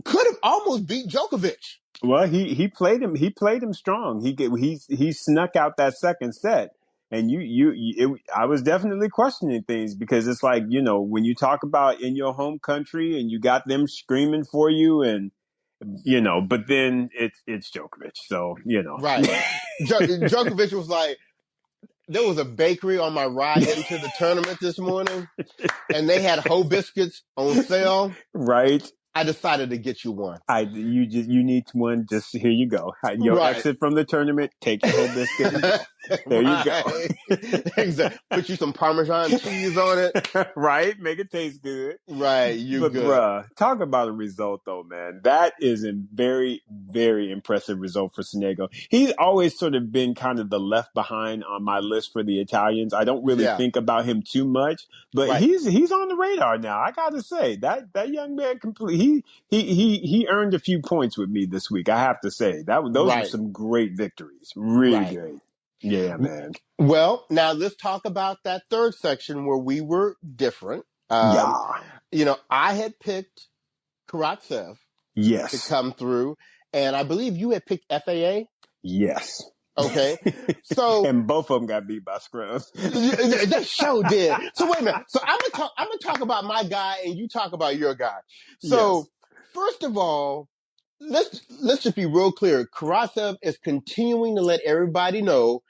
Speaker 3: could have almost beat Djokovic.
Speaker 2: Well, he played him. He played him strong. He snuck out that second set, and I was definitely questioning things because it's like, you know, when you talk about in your home country and you got them screaming for you, and you know, but then it's Djokovic, so you know,
Speaker 3: right? Djokovic was like, there was a bakery on my ride into the tournament this morning, and they had hoe biscuits on sale.
Speaker 2: Right.
Speaker 3: I decided to get you one.
Speaker 2: You need one. Just here you go. Your exit from the tournament. Take your whole biscuit and go. There you go.
Speaker 3: Exactly. Put you some Parmesan cheese on it.
Speaker 2: Right. Make it taste good.
Speaker 3: Right. But good.
Speaker 2: Bruh, talk about a result though, man. That is a very, very impressive result for Sonego. He's always sort of been kind of the left behind on my list for the Italians. I don't really think about him too much, but he's on the radar now. I gotta say that young man he earned a few points with me this week. I have to say those were some great victories. Really good. Yeah, man.
Speaker 3: Well, now let's talk about that third section where we were different. You know, I had picked Karatsev to come through, and I believe you had picked FYAH.
Speaker 2: Yes.
Speaker 3: Okay. So
Speaker 2: and both of them got beat by scrubs.
Speaker 3: That show did. So wait a minute. So I'm gonna talk about my guy, and you talk about your guy. So first of all, let's just be real clear. Karatsev is continuing to let everybody know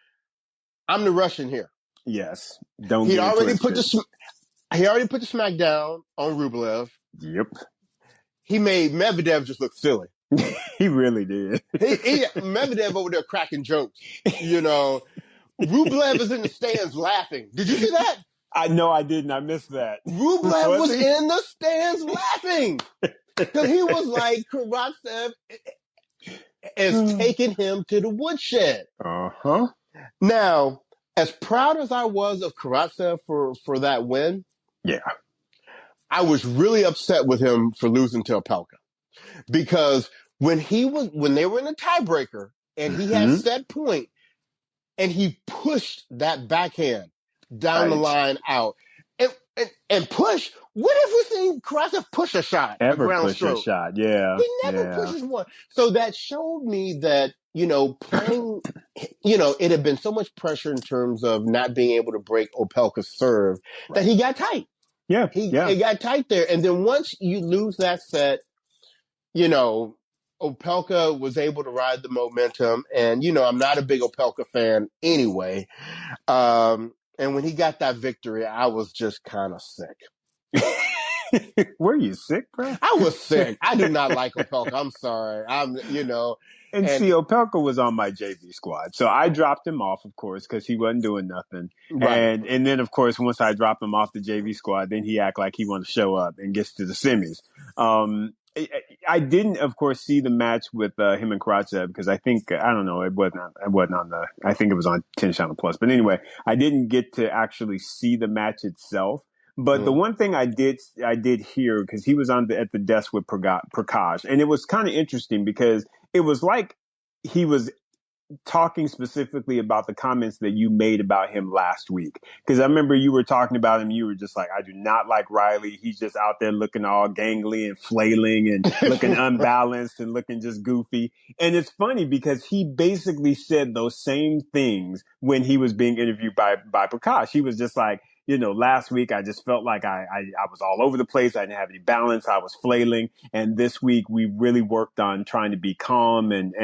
Speaker 3: I'm the Russian here.
Speaker 2: Yes. Don't
Speaker 3: he
Speaker 2: get
Speaker 3: already
Speaker 2: twisted.
Speaker 3: He already put the smackdown on Rublev.
Speaker 2: Yep.
Speaker 3: He made Medvedev just look silly.
Speaker 2: He really did.
Speaker 3: Medvedev over there cracking jokes. You know, Rublev is in the stands laughing. Did you see that?
Speaker 2: I know I didn't. I missed that.
Speaker 3: Rublev was in the stands laughing because he was like, Karatsev is taking him to the woodshed. Now, as proud as I was of Karatsev for that win, I was really upset with him for losing to Opelka because when they were in a tiebreaker and he had set point and he pushed that backhand down the line out and push. What have we seen Karatsev push a shot? A ground stroke.
Speaker 2: A shot, yeah.
Speaker 3: He never pushes one. So that showed me that, you know, playing, you know, it had been so much pressure in terms of not being able to break Opelka's serve that he got tight. It got tight there. And then once you lose that set, you know, Opelka was able to ride the momentum. And, you know, I'm not a big Opelka fan anyway. And when he got that victory, I was just kind of sick.
Speaker 2: Were you sick, bro?
Speaker 3: I was sick. I do not like Opelka. I'm sorry. You know.
Speaker 2: And see, Opelka was on my JV squad. So I dropped him off, of course, because he wasn't doing nothing. Right. And then, of course, once I dropped him off the JV squad, then he act like he wanted to show up and gets to the semis. I didn't, of course, see the match with him and Karatsev because I think, I don't know, it wasn't on I think it was on Tennis Channel Plus. But anyway, I didn't get to actually see the match itself. But the one thing I did hear, because he was at the desk with Prakash, and it was kind of interesting because it was like he was talking specifically about the comments that you made about him last week. Because I remember you were talking about him. You were just like, I do not like Riley. He's just out there looking all gangly and flailing and looking unbalanced and looking just goofy. And it's funny because he basically said those same things when he was being interviewed by Prakash. He was just like, you know, last week I just felt like I was all over the place. I didn't have any balance. I was flailing. And this week we really worked on trying to be calm and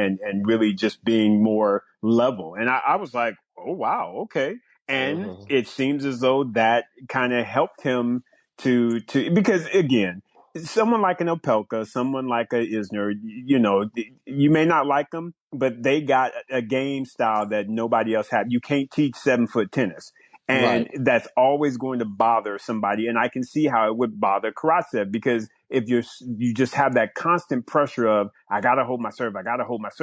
Speaker 2: really just being more level. And I was like, oh, wow. Okay. And it seems as though that kind of helped him to, because again, someone like an Opelka, someone like a Isner, you know, you may not like them, but they got a game style that nobody else had. You can't teach 7-foot tennis. And that's always going to bother somebody. And I can see how it would bother Karatsev because if you just have that constant pressure of, I got to hold my serve,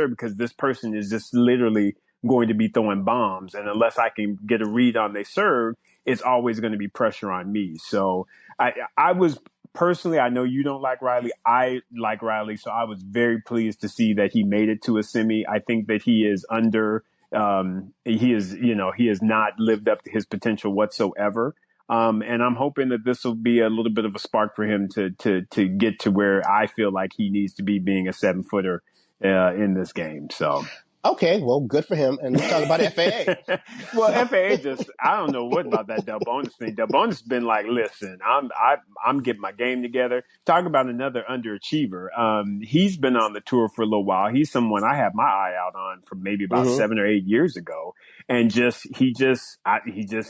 Speaker 2: because this person is just literally going to be throwing bombs. And unless I can get a read on they serve, it's always going to be pressure on me. So I was personally, I know you don't like Riley. I like Riley. So I was very pleased to see that he made it to a semi. I think that he is he has not lived up to his potential whatsoever. And I'm hoping that this will be a little bit of a spark for him to get to where I feel like he needs to be, being a 7-footer in this game. So.
Speaker 3: Okay, well, good for him. And let's talk about FAA.
Speaker 2: Well, FAA I don't know what about that Delbonis thing. Delbonis been like, listen, I'm getting my game together. Talk about another underachiever. He's been on the tour for a little while. He's someone I had my eye out on from maybe about 7 or 8 years ago. And he just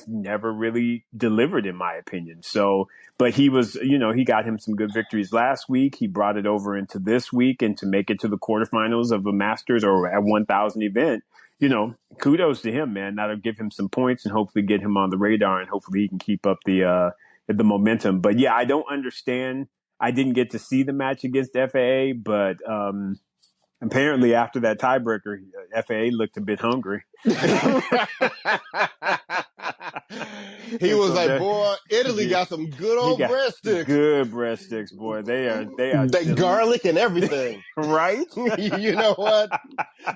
Speaker 2: never really delivered, in my opinion. So, but he was, he got him some good victories last week. He brought it over into this week, and to make it to the quarterfinals of a Masters or at 1,000 event, kudos to him, man. That'll give him some points and hopefully get him on the radar, and hopefully he can keep up the momentum. But yeah, I don't understand. I didn't get to see the match against FAA, but apparently after that tiebreaker, FAA looked a bit hungry.
Speaker 3: He was like, boy, Italy got some good old breadsticks.
Speaker 2: Good breadsticks, boy. They are
Speaker 3: garlic and everything.
Speaker 2: Right?
Speaker 3: You know what?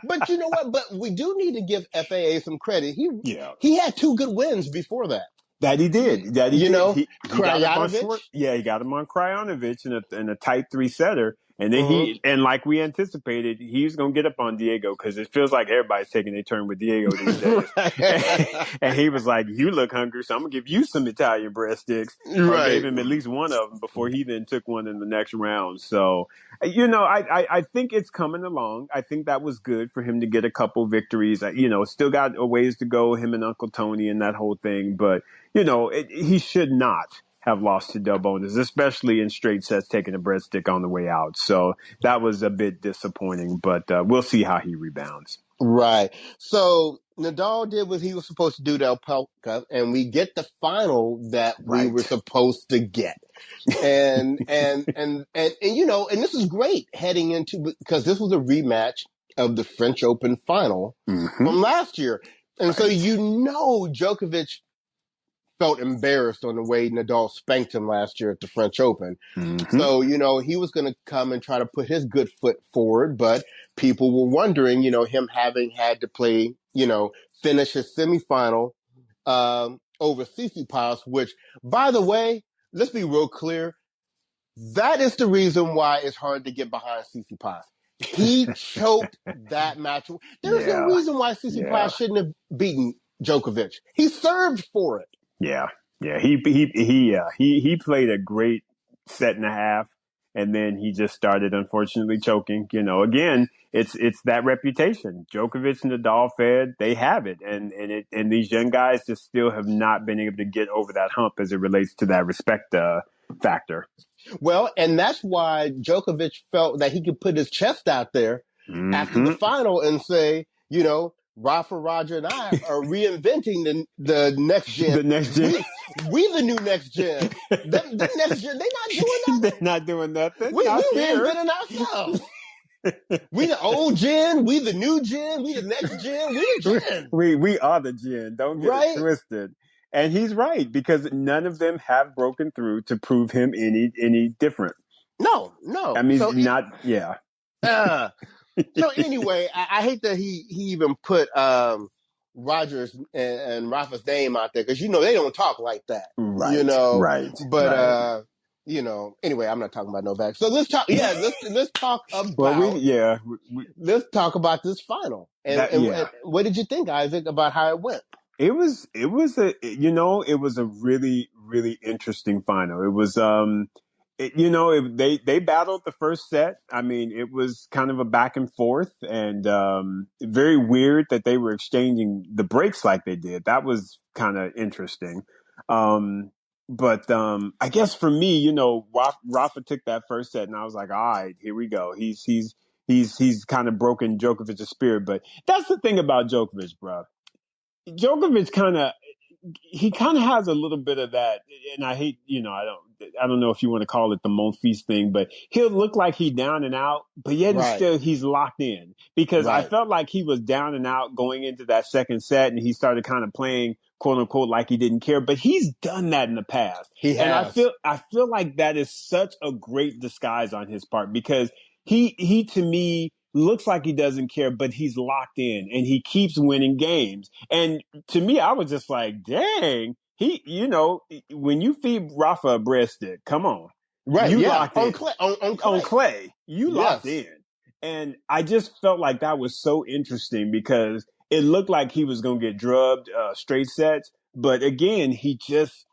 Speaker 3: But you know what? But we do need to give FAA some credit. He had 2 good wins before that.
Speaker 2: That he did. He
Speaker 3: Krajinovic.
Speaker 2: He got him on Krajinovic in a tight 3-setter. And then and like we anticipated, he was going to get up on Diego, because it feels like everybody's taking their turn with Diego these days. And he was like, you look hungry, so I'm going to give you some Italian breadsticks. Right. I gave him at least one of them before he then took one in the next round. So, I think it's coming along. I think that was good for him to get a couple victories. Still got a ways to go, him and Uncle Tony and that whole thing. But, he should not have lost to Delbonis, especially in straight sets, taking a breadstick on the way out. So that was a bit disappointing, but we'll see how he rebounds.
Speaker 3: Right. So Nadal did what he was supposed to do to Opelka, and we get the final that we were supposed to get. And this is great heading into, because this was a rematch of the French Open final from last year. And so Djokovic felt embarrassed on the way Nadal spanked him last year at the French Open. So, he was going to come and try to put his good foot forward, but people were wondering, him having had to play, finish his semifinal over Tsitsipas, which, by the way, let's be real clear, that is the reason why it's hard to get behind Tsitsipas. He choked that match. There's no reason why Tsitsipas shouldn't have beaten Djokovic. He served for it.
Speaker 2: Yeah. He played a great set and a half, and then he just started, unfortunately, choking. Again, it's that reputation. Djokovic and Nadal, Fed, they have it, and these young guys just still have not been able to get over that hump as it relates to that respect factor.
Speaker 3: Well, and that's why Djokovic felt that he could put his chest out there after the final and say, Rafa, Roger, and I are reinventing the next gen.
Speaker 2: The next gen.
Speaker 3: We the new next gen. The next gen, they not doing nothing.
Speaker 2: They're not doing nothing.
Speaker 3: We reinventing ourselves. We the old gen, we the new gen, we the next gen, we the gen.
Speaker 2: We are the gen. Don't get it twisted. And he's right, because none of them have broken through to prove him any different.
Speaker 3: No.
Speaker 2: I mean,
Speaker 3: So anyway, I hate that he even put Rogers and Rafa's name out there, because they don't talk like that.
Speaker 2: Right. Right.
Speaker 3: But anyway, I'm not talking about Novak. So let's talk. Yeah, let's talk about. Let's talk about this final. And what did you think, Isaac, about how it went?
Speaker 2: It was a really, really interesting final. It was they battled the first set. I mean, it was kind of a back and forth, and very weird that they were exchanging the breaks like they did. That was kind of interesting. But I guess for me, Rafa took that first set, and I was like, all right, here we go. He's kind of broken Djokovic's spirit. But that's the thing about Djokovic, bro. Djokovic kind of has a little bit of that, and I hate, I don't know if you want to call it the Monfils thing, but he'll look like he's down and out, but yet and
Speaker 3: Right.
Speaker 2: still he's locked in, because I
Speaker 3: Right.
Speaker 2: felt like he was down and out going into that second set, and he started kind of playing quote unquote like he didn't care, but he's done that in the past.
Speaker 3: He
Speaker 2: And
Speaker 3: has.
Speaker 2: I feel like that is such a great disguise on his part, because he to me looks like he doesn't care, but he's locked in and he keeps winning games. And to me, I was just like, dang, when you feed Rafa a breadstick, come on,
Speaker 3: Right.
Speaker 2: you
Speaker 3: Yeah.
Speaker 2: locked in
Speaker 3: On clay.
Speaker 2: on clay, you locked
Speaker 3: Yes.
Speaker 2: in. And I just felt like that was so interesting, because it looked like he was going to get drubbed straight sets. But again, he just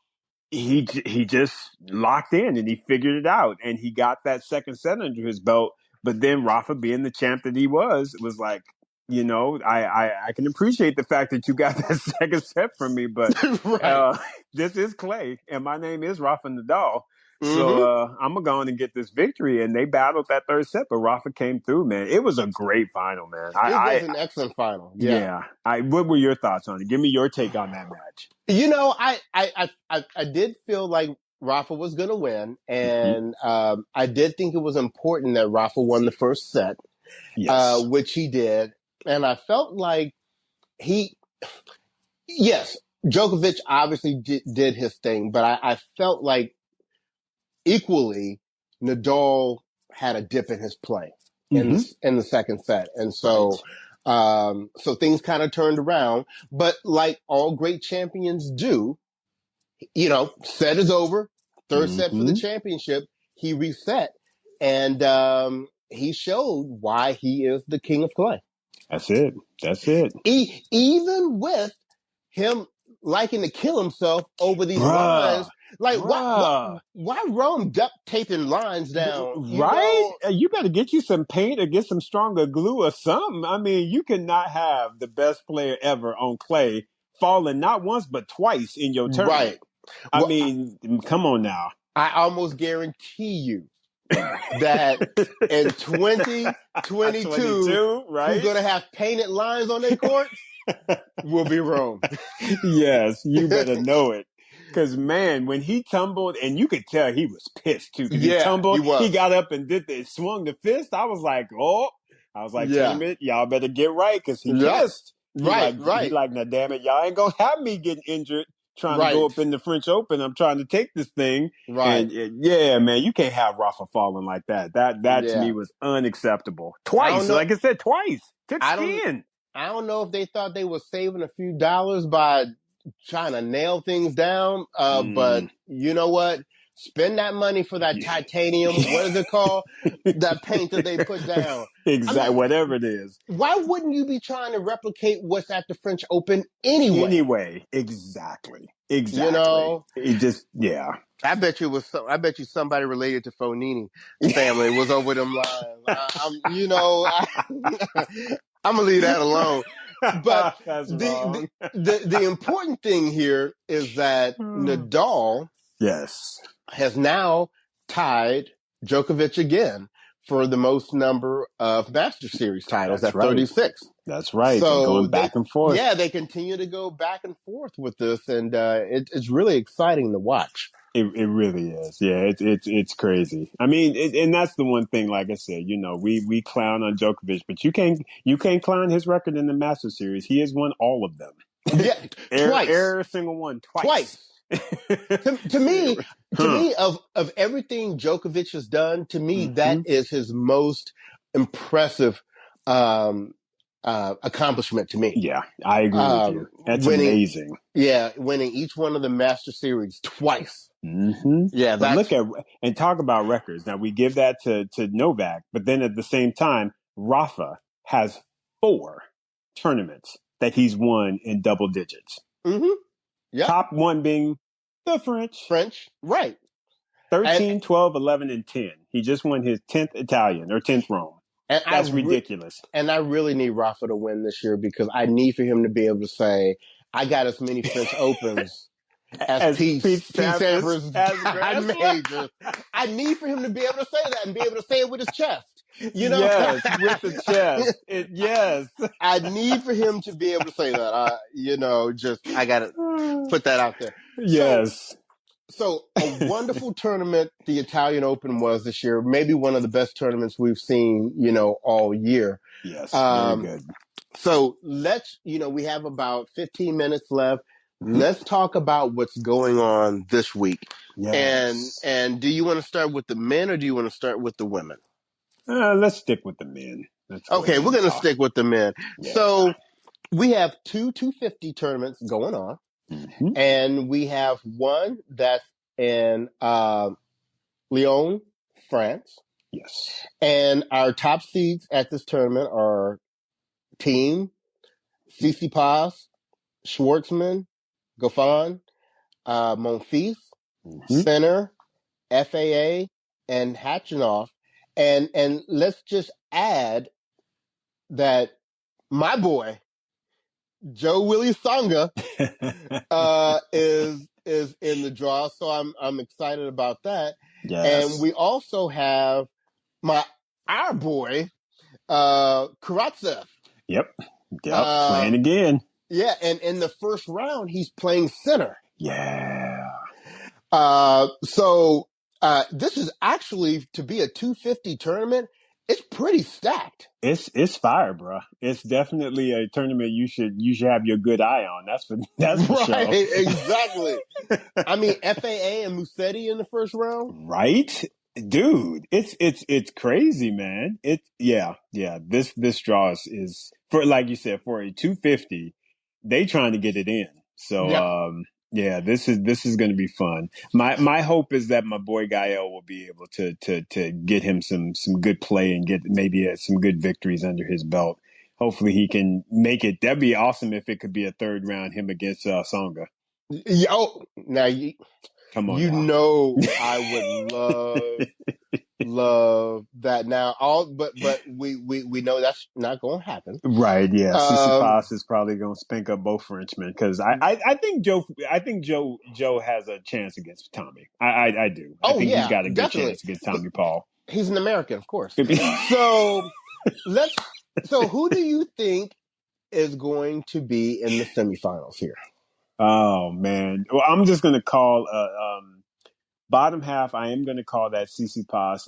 Speaker 2: locked in and he figured it out, and he got that second set under his belt. But then Rafa, being the champ that he was like, I can appreciate the fact that you got that second set from me, but
Speaker 3: Right.
Speaker 2: this is Clay and my name is Rafa Nadal. So
Speaker 3: Mm-hmm.
Speaker 2: I'm gonna go on and get this victory. And they battled that third set, but Rafa came through, man. It was a great final, man.
Speaker 3: It was an excellent final. Yeah.
Speaker 2: What were your thoughts on it? Give me your take on that match.
Speaker 3: I did feel like Rafa was going to win, and I did think it was important that Rafa won the first set,
Speaker 2: Yes.
Speaker 3: which he did, and I felt like Djokovic obviously did his thing, but I felt like equally Nadal had a dip in his play in the second set, and so. Right. So things kind of turned around, but like all great champions do, set is over. Third set for the championship. He reset, and he showed why he is the king of clay.
Speaker 2: That's it.
Speaker 3: Even with him liking to kill himself over these lines. Like, why Rome duct taping lines down?
Speaker 2: Right? You better get you some paint or get some stronger glue or something. I mean, you cannot have the best player ever on clay falling not once but twice in your tournament. Right. I mean, come on now.
Speaker 3: I almost guarantee you that in 2022, right? Who's going to have painted lines on their courts will be Rome.
Speaker 2: Yes, you better know it. Because, man, when he tumbled, and you could tell he was pissed, too. He tumbled, he got up and swung the fist. I was like, tournament, y'all better get right, because he pissed. Right. He like, now, damn it, y'all ain't going to have me getting injured trying to go up in the French Open. I'm trying to take this thing. Right. And, yeah, man, you can't have Rafa falling like that. That to me was unacceptable. Twice. Like I said, twice. Took skin.
Speaker 3: I don't know if they thought they were saving a few dollars by trying to nail things down, but you know what? Spend that money for that titanium. What is it called? That paint that they put down.
Speaker 2: Exactly. I mean, whatever it is.
Speaker 3: Why wouldn't you be trying to replicate what's at the French Open anyway?
Speaker 2: Exactly.
Speaker 3: You know,
Speaker 2: it just, yeah.
Speaker 3: I bet you somebody related to Fonini family was over them lines. I'm gonna leave that alone. But the important thing here is that Nadal has now tied Djokovic again for the most number of Master Series titles at 36.
Speaker 2: That's right.
Speaker 3: So
Speaker 2: they're going back and forth.
Speaker 3: Yeah, they continue to go back and forth with this, and it's really exciting to watch.
Speaker 2: It really is. Yeah, it's crazy. I mean, and that's the one thing. Like I said, we clown on Djokovic, but you can't clown his record in the Master Series. He has won all of them.
Speaker 3: Yeah, twice.
Speaker 2: Every single one, twice.
Speaker 3: to me, of everything Djokovic has done, to me that is his most impressive accomplishment to me.
Speaker 2: Yeah, I agree with you. That's amazing.
Speaker 3: Yeah, winning each one of the Master Series twice. Yeah,
Speaker 2: but look at and talk about records. Now we give that to Novak, but then at the same time, Rafa has 4 tournaments that he's won in double digits.
Speaker 3: Yeah,
Speaker 2: top one being the French,
Speaker 3: right?
Speaker 2: 13, 12, 11, and 10. He just won his 10th Italian or 10th Rome. And that's ridiculous.
Speaker 3: And I really need Rafa to win this year, because I need for him to be able to say, I got as many French Opens as Pete Sampras majors. I need for him to be able to say that and be able to say it with his chest.
Speaker 2: Yes, with the chest. Yes.
Speaker 3: I need for him to be able to say that. I got to put that out there.
Speaker 2: Yes.
Speaker 3: So a wonderful tournament the Italian Open was this year. Maybe one of the best tournaments we've seen, all year.
Speaker 2: Yes, very good.
Speaker 3: So we have about 15 minutes left.
Speaker 2: Mm-hmm.
Speaker 3: Let's talk about what's going on this week.
Speaker 2: Yes.
Speaker 3: And do you want to start with the men or do you want to start with the women?
Speaker 2: Let's stick with the men.
Speaker 3: Okay, we're going to stick with the men.
Speaker 2: Yeah.
Speaker 3: So we have two 250 tournaments going on.
Speaker 2: Mm-hmm.
Speaker 3: And we have one that's in Lyon, France.
Speaker 2: Yes.
Speaker 3: And our top seeds at this tournament are Team, Tsitsipas, Schwartzman, Goffin, Monfils, Sinner, FAA, and Hatchinoff. And let's just add that my boy, Joe Willie Tsonga, is in the draw. So I'm excited about that.
Speaker 2: Yes.
Speaker 3: And we also have our boy, Karatsev.
Speaker 2: Yep. Playing again.
Speaker 3: Yeah, and in the first round, he's playing center.
Speaker 2: Yeah.
Speaker 3: So this is actually, to be a 250 tournament, it's pretty stacked.
Speaker 2: It's fire, bro. It's definitely a tournament you should have your good eye on. That's for
Speaker 3: right,
Speaker 2: sure.
Speaker 3: Exactly. I mean, FAA and Musetti in the first round,
Speaker 2: right? Dude, it's crazy, man. Yeah. This draw is for, like you said, for a 250. They trying to get it in. So yeah, this is going to be fun. My hope is that my boy Gael will be able to get him some good play and get maybe some good victories under his belt. Hopefully he can make it. That'd be awesome if it could be a third round, him against Tsonga.
Speaker 3: Now
Speaker 2: Come on,
Speaker 3: I would love that. Now but we know that's not going to happen.
Speaker 2: Right? Yeah, Tsitsipas is probably going to spank up both Frenchmen because I think Joe has a chance against Tommy. I do. I think he's got a good chance against Tommy Paul.
Speaker 3: He's an American, of course. So So who do you think is going to be in the semifinals here?
Speaker 2: Oh man, well I'm just going to call bottom half. I am going to call that Tsitsipas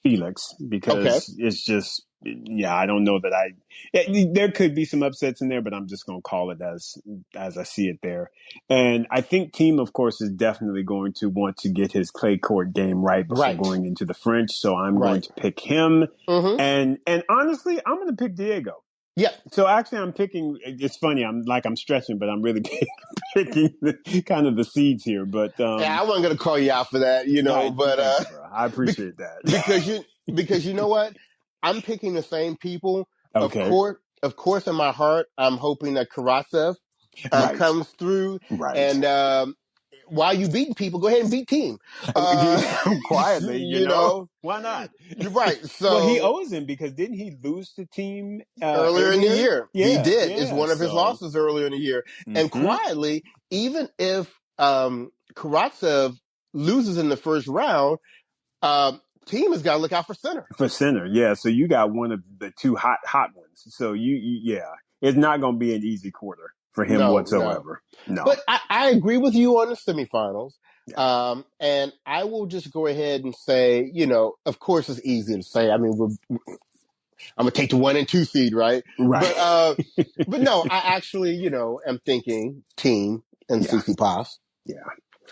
Speaker 2: Felix because it's just, I don't know that there could be some upsets in there, but I'm just going to call it as I see it there. And I think Team, of course, is definitely going to want to get his clay court game right before going into the French. So I'm going to pick him. And honestly, I'm going to pick Diego.
Speaker 3: Yeah.
Speaker 2: So actually, I'm picking. It's funny. I'm stretching, but I'm really picking kind of the seeds here. But
Speaker 3: I wasn't going to call you out for that,
Speaker 2: right,
Speaker 3: but
Speaker 2: I appreciate that
Speaker 3: because you know what, I'm picking the same people.
Speaker 2: Okay.
Speaker 3: Of course, in my heart, I'm hoping that Karatsev comes through.
Speaker 2: Right.
Speaker 3: And while you beating people, go ahead and beat Team.
Speaker 2: Quietly, you know? Why not?
Speaker 3: You're right. So
Speaker 2: well, he owes him because didn't he lose to Team
Speaker 3: earlier in the year?
Speaker 2: Yeah,
Speaker 3: he did. It's one of his losses earlier in the year. And quietly, even if Karatsev loses in the first round, Team has got to look out for Sinner.
Speaker 2: For Sinner, yeah. So you got one of the two hot ones. So it's not going to be an easy quarter for him whatsoever. No.
Speaker 3: But I agree with you on the semifinals. Yeah. And I will just go ahead and say, of course it's easy to say. I mean, I'm going to take the 1 and 2 seed, right?
Speaker 2: Right.
Speaker 3: But no, I actually, am thinking Team and Tsitsipas.
Speaker 2: Yeah.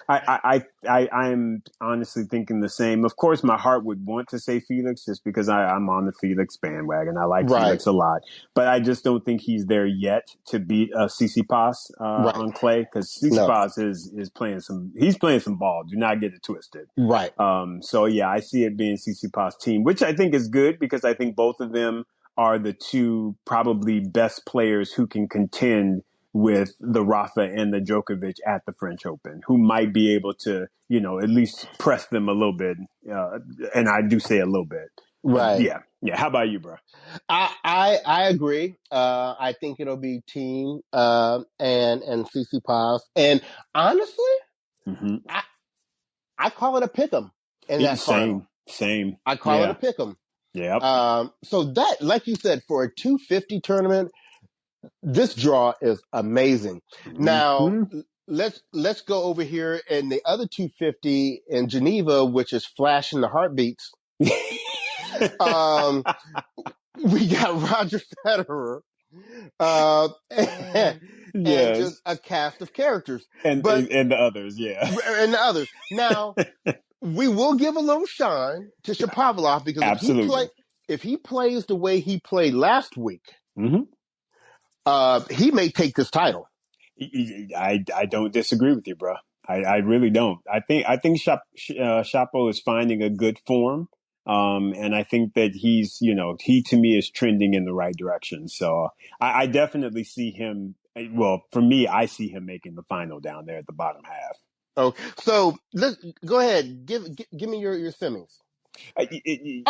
Speaker 2: I'm honestly thinking the same. Of course, my heart would want to say Felix just because I'm on the Felix bandwagon. I like Felix a lot, but I just don't think he's there yet to beat Tsitsipas on clay because Tsitsipas is playing some ball. Do not get it twisted.
Speaker 3: Right.
Speaker 2: So yeah, I see it being Tsitsipas Team, which I think is good because I think both of them are the two probably best players who can contend with the Rafa and the Djokovic at the French Open, who might be able to, at least press them a little bit. And I do say a little bit.
Speaker 3: Right.
Speaker 2: Yeah. How about you, bro?
Speaker 3: I agree. I think it'll be Team and Tsitsipas. And honestly, I call it a pick'em in that final.
Speaker 2: Same.
Speaker 3: I call it a pick'em.
Speaker 2: Yeah.
Speaker 3: So that, like you said, for a 250 tournament, this draw is amazing. Now, let's go over here in the other 250 in Geneva, which is flashing the heartbeats. Um, we got Roger Federer, and
Speaker 2: Yes.
Speaker 3: just a cast of characters,
Speaker 2: And
Speaker 3: but
Speaker 2: the others, yeah.
Speaker 3: and the others. Now we will give a little shine to Shapovalov because
Speaker 2: Absolutely.
Speaker 3: if he plays the way he played last week,
Speaker 2: Mm-hmm.
Speaker 3: he may take this title.
Speaker 2: I don't disagree with you, bro. I really don't. I think Chapo is finding a good form, and I think that he to me is trending in the right direction. So I definitely see him. Well, for me, I see him making the final down there at the bottom half.
Speaker 3: Oh, so let's go ahead. Give me your semis. Oh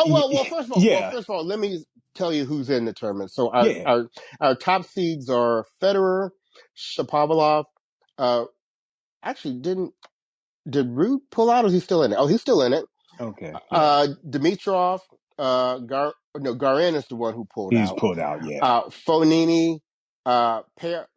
Speaker 3: well.
Speaker 2: Yeah,
Speaker 3: First of all, let me tell you who's in the tournament. So
Speaker 2: yeah.
Speaker 3: our top seeds are Federer, Shapovalov. Actually, did Ruud pull out? Or is he still in it? Oh, he's still in it.
Speaker 2: Okay, yeah.
Speaker 3: Dimitrov. Garin is the one who pulled
Speaker 2: He's
Speaker 3: out.
Speaker 2: pulled out. Yeah.
Speaker 3: Fonini. Paris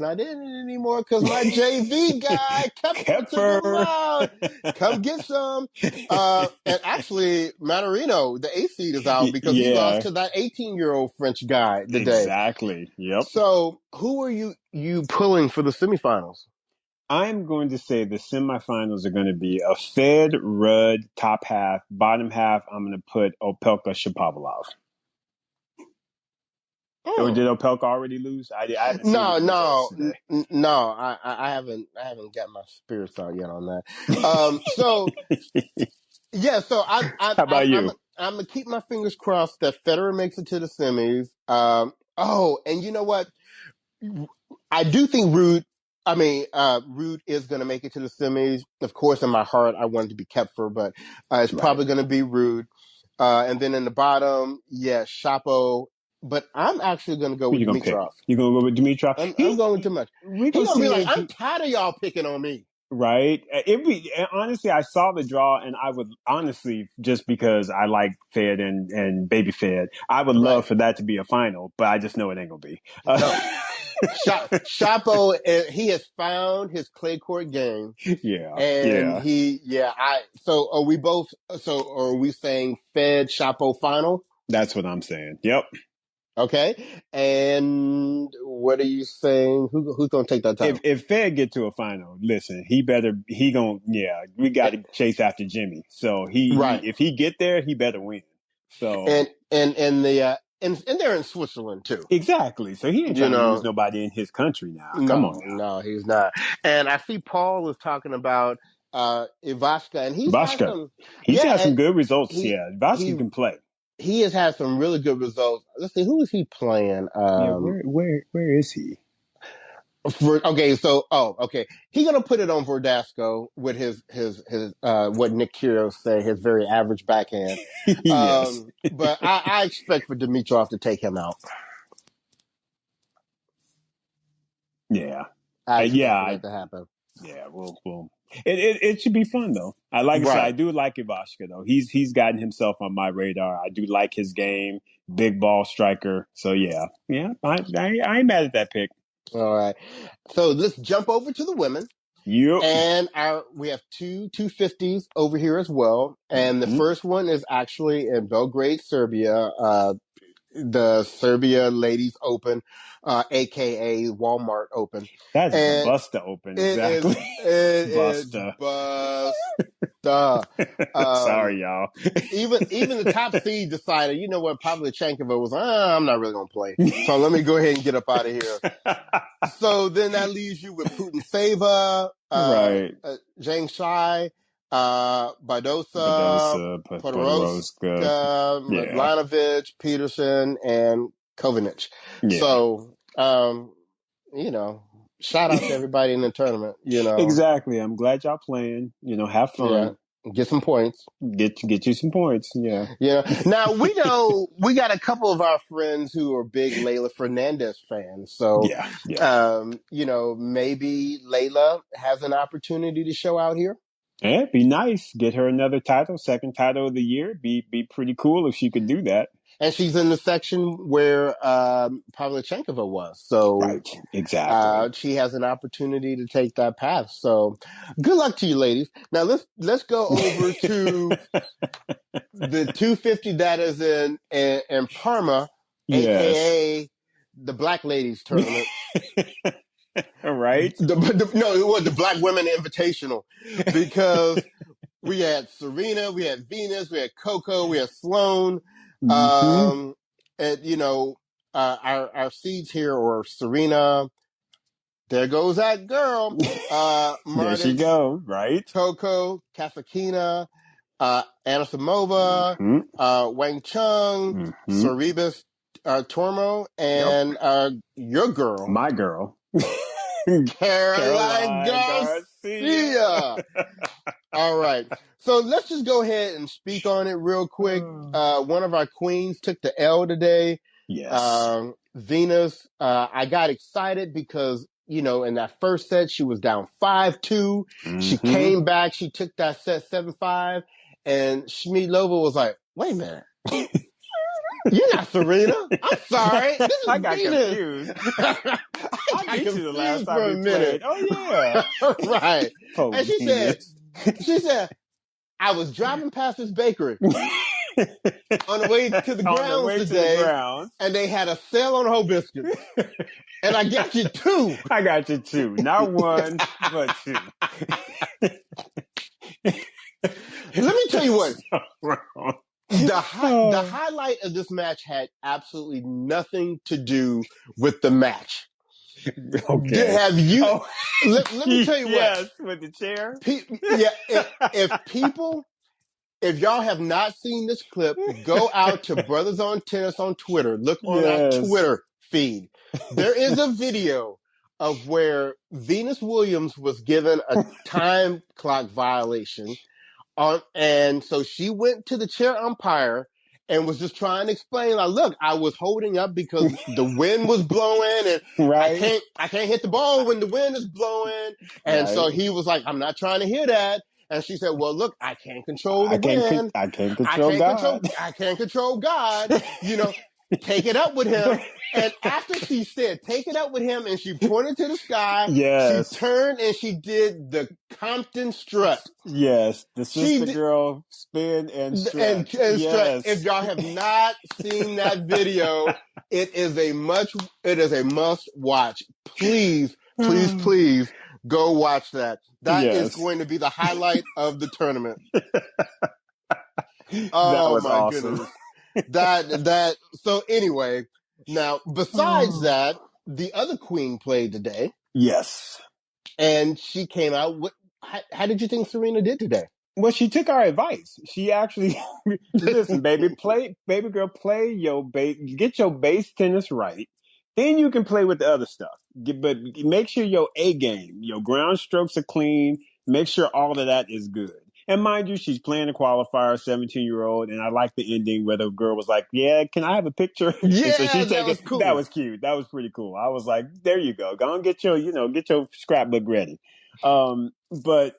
Speaker 3: not in it anymore because my JV guy Kepfer took him
Speaker 2: Kepfer.
Speaker 3: out. Come get some. And actually, Manorino, the 8th seed, is out because he lost
Speaker 2: Yeah,
Speaker 3: to that 18-year-old French guy today.
Speaker 2: exactly. Yep.
Speaker 3: So, who are you pulling for the semifinals?
Speaker 2: I'm going to say the semifinals are going to be a Fed, Rudd, top half. Bottom half, I'm going to put Opelka, Shapovalov. Or did Opelka already lose? I haven't seen the results today.
Speaker 3: No. I haven't got my spirits out yet on that. So yeah, so
Speaker 2: How about you?
Speaker 3: I'm gonna keep my fingers crossed that Federer makes it to the semis. And you know what? I do think Ruud is going to make it to the semis. Of course, in my heart, I want it to be Kepfer, but it's probably going to be Ruud. And then in the bottom, yeah, Shapo. But I'm actually going to go
Speaker 2: Who
Speaker 3: with
Speaker 2: you gonna pick?
Speaker 3: Dimitrov.
Speaker 2: You gonna go with Dimitrov?
Speaker 3: I'm going too much.
Speaker 2: We're
Speaker 3: He's
Speaker 2: gonna
Speaker 3: going to be
Speaker 2: see
Speaker 3: like,
Speaker 2: if
Speaker 3: I'm tired of y'all picking on me.
Speaker 2: right. Honestly, I saw the draw, and I would honestly, just because I like Fed and Baby Fed, I would love for that to be a final, but I just know it ain't gonna be.
Speaker 3: No. Chapo, he has found his clay court game.
Speaker 2: Yeah.
Speaker 3: And so are we saying Fed Chapo final?
Speaker 2: That's what I'm saying. Yep.
Speaker 3: Okay. And what are you saying? Who's going to take that title?
Speaker 2: If Fed get to a final, listen, we got to chase after Jimmy. So if he get there, he better win. So
Speaker 3: and they're in Switzerland too.
Speaker 2: Exactly. So he ain't trying to lose nobody in his country now. Come on now.
Speaker 3: No, he's not. And I see Paul is talking about Ivashka, and he's had
Speaker 2: some good results. Ivashka can play.
Speaker 3: He has had some really good results. Let's see, who is he playing?
Speaker 2: Where is he?
Speaker 3: He's gonna put it on Verdasco with his what Nick Kyrgios say, his very average backhand.
Speaker 2: Yes.
Speaker 3: But I expect for Dimitrov to take him out.
Speaker 2: Yeah.
Speaker 3: I expect that to happen.
Speaker 2: Yeah, well, it should be fun though. I said, I do like Ivashka though. He's gotten himself on my radar. I do like his game, big ball striker. So yeah. I ain't mad at that pick.
Speaker 3: All right, so let's jump over to the women.
Speaker 2: Yep.
Speaker 3: And we have two 250s over here as well. And the first one is actually in Belgrade, Serbia. The Serbia Ladies Open, aka Walmart Open.
Speaker 2: That's the Busta Open, exactly.
Speaker 3: It is Busta.
Speaker 2: Sorry, y'all.
Speaker 3: even the top seed decided, you know what, Pavlyuchenkova was, I'm not really gonna play. So let me go ahead and get up out of here. So then that leaves you with Putin-Seva, Zhang Shai, Badosa, Podoroska, Mladenovic, Peterson, and Kovanic. Yeah. So, shout out to everybody in the tournament.
Speaker 2: Exactly. I'm glad y'all playing. Have fun.
Speaker 3: Yeah. Get some points.
Speaker 2: Get you some points. Yeah.
Speaker 3: Now we know we got a couple of our friends who are big Leylah Fernandez fans. So, maybe Leylah has an opportunity to show out here.
Speaker 2: Yeah, it'd be nice. Get her another title, second title of the year. Be pretty cool if she could do that.
Speaker 3: and she's in the section where Pavlyuchenkova was. So
Speaker 2: Right. Exactly.
Speaker 3: she has an opportunity to take that path. So good luck to you, ladies. Now let's go over to the 250 that is in Parma,
Speaker 2: Yes.
Speaker 3: aka the Black Ladies Tournament.
Speaker 2: All right.
Speaker 3: No, it was the Black Women Invitational, because we had Serena, we had Venus, we had Coco, we had Sloane,
Speaker 2: Mm-hmm.
Speaker 3: and our seeds here are Serena. There goes that girl.
Speaker 2: There she
Speaker 3: Martis,
Speaker 2: go. Right.
Speaker 3: Coco, Kasatkina, Anisimova,
Speaker 2: Mm-hmm.
Speaker 3: Wang Chung,
Speaker 2: Mm-hmm.
Speaker 3: Sorribes Tormo,
Speaker 2: Yep.
Speaker 3: and your girl,
Speaker 2: My girl.
Speaker 3: Caroline
Speaker 2: Caroline Garcia.
Speaker 3: Garcia. All right. So let's just go ahead and speak on it real quick. One of our queens took the L today.
Speaker 2: Yes.
Speaker 3: Venus, I got excited because, in that first set, she was down 5-2. She
Speaker 2: Mm-hmm.
Speaker 3: came back. She took that set 7-5. And Shmidlova was like, wait a minute. You're not Serena. I'm sorry. This is
Speaker 2: I got
Speaker 3: Venus.
Speaker 2: confused.
Speaker 3: I
Speaker 2: I
Speaker 3: got
Speaker 2: beat you the last
Speaker 3: confused
Speaker 2: time
Speaker 3: for a
Speaker 2: we
Speaker 3: minute.
Speaker 2: played. Oh yeah.
Speaker 3: Right.
Speaker 2: Oh,
Speaker 3: And she
Speaker 2: Venus.
Speaker 3: said, I was driving past this bakery on the way to the
Speaker 2: On the
Speaker 3: grounds
Speaker 2: way to the
Speaker 3: today,
Speaker 2: grounds.
Speaker 3: and they had a sale on whole biscuits. And I got you two.
Speaker 2: I got you two. Not one, but two.
Speaker 3: Let me tell you what.
Speaker 2: So wrong.
Speaker 3: The highlight of this match had absolutely nothing to do with the match.
Speaker 2: Okay.
Speaker 3: Have you? Let me tell you what.
Speaker 2: Yes, with the chair.
Speaker 3: If y'all have not seen this clip, go out to Brothers on Tennis on Twitter. Look on our Twitter feed. There is a video of where Venus Williams was given a time clock violation. And so she went to the chair umpire and was just trying to explain, like, look, I was holding up because the wind was blowing, and
Speaker 2: right.
Speaker 3: I can't hit the ball when the wind is blowing. And so he was like, I'm not trying to hear that. And she said, well, look, I can't control the wind.
Speaker 2: I can't control God.
Speaker 3: I can't control God. Take it up with him. And after she said, take it up with him, and she pointed to the sky,
Speaker 2: yes.
Speaker 3: she turned and she did the Compton strut.
Speaker 2: Yes, the sister girl spin and strut. Yes.
Speaker 3: If y'all have not seen that video, it is a must watch. Please go watch that. That is going to be the highlight of the tournament.
Speaker 2: Oh, that was
Speaker 3: my
Speaker 2: awesome.
Speaker 3: Goodness. So anyway, now besides that, the other queen played today.
Speaker 2: Yes.
Speaker 3: And she came out. How did you think Serena did today?
Speaker 2: Well, she took our advice. She actually, listen, baby girl, play your get your base tennis right. Then you can play with the other stuff. But make sure your A game, your ground strokes are clean. Make sure all of that is good. And mind you, she's playing a qualifier, 17-year-old, and I like the ending where the girl was like, "Yeah, can I have a picture?"
Speaker 3: Yeah,
Speaker 2: and so she
Speaker 3: that was cool.
Speaker 2: That was cute. That was pretty cool. I was like, "There you go. Go and get your scrapbook ready." But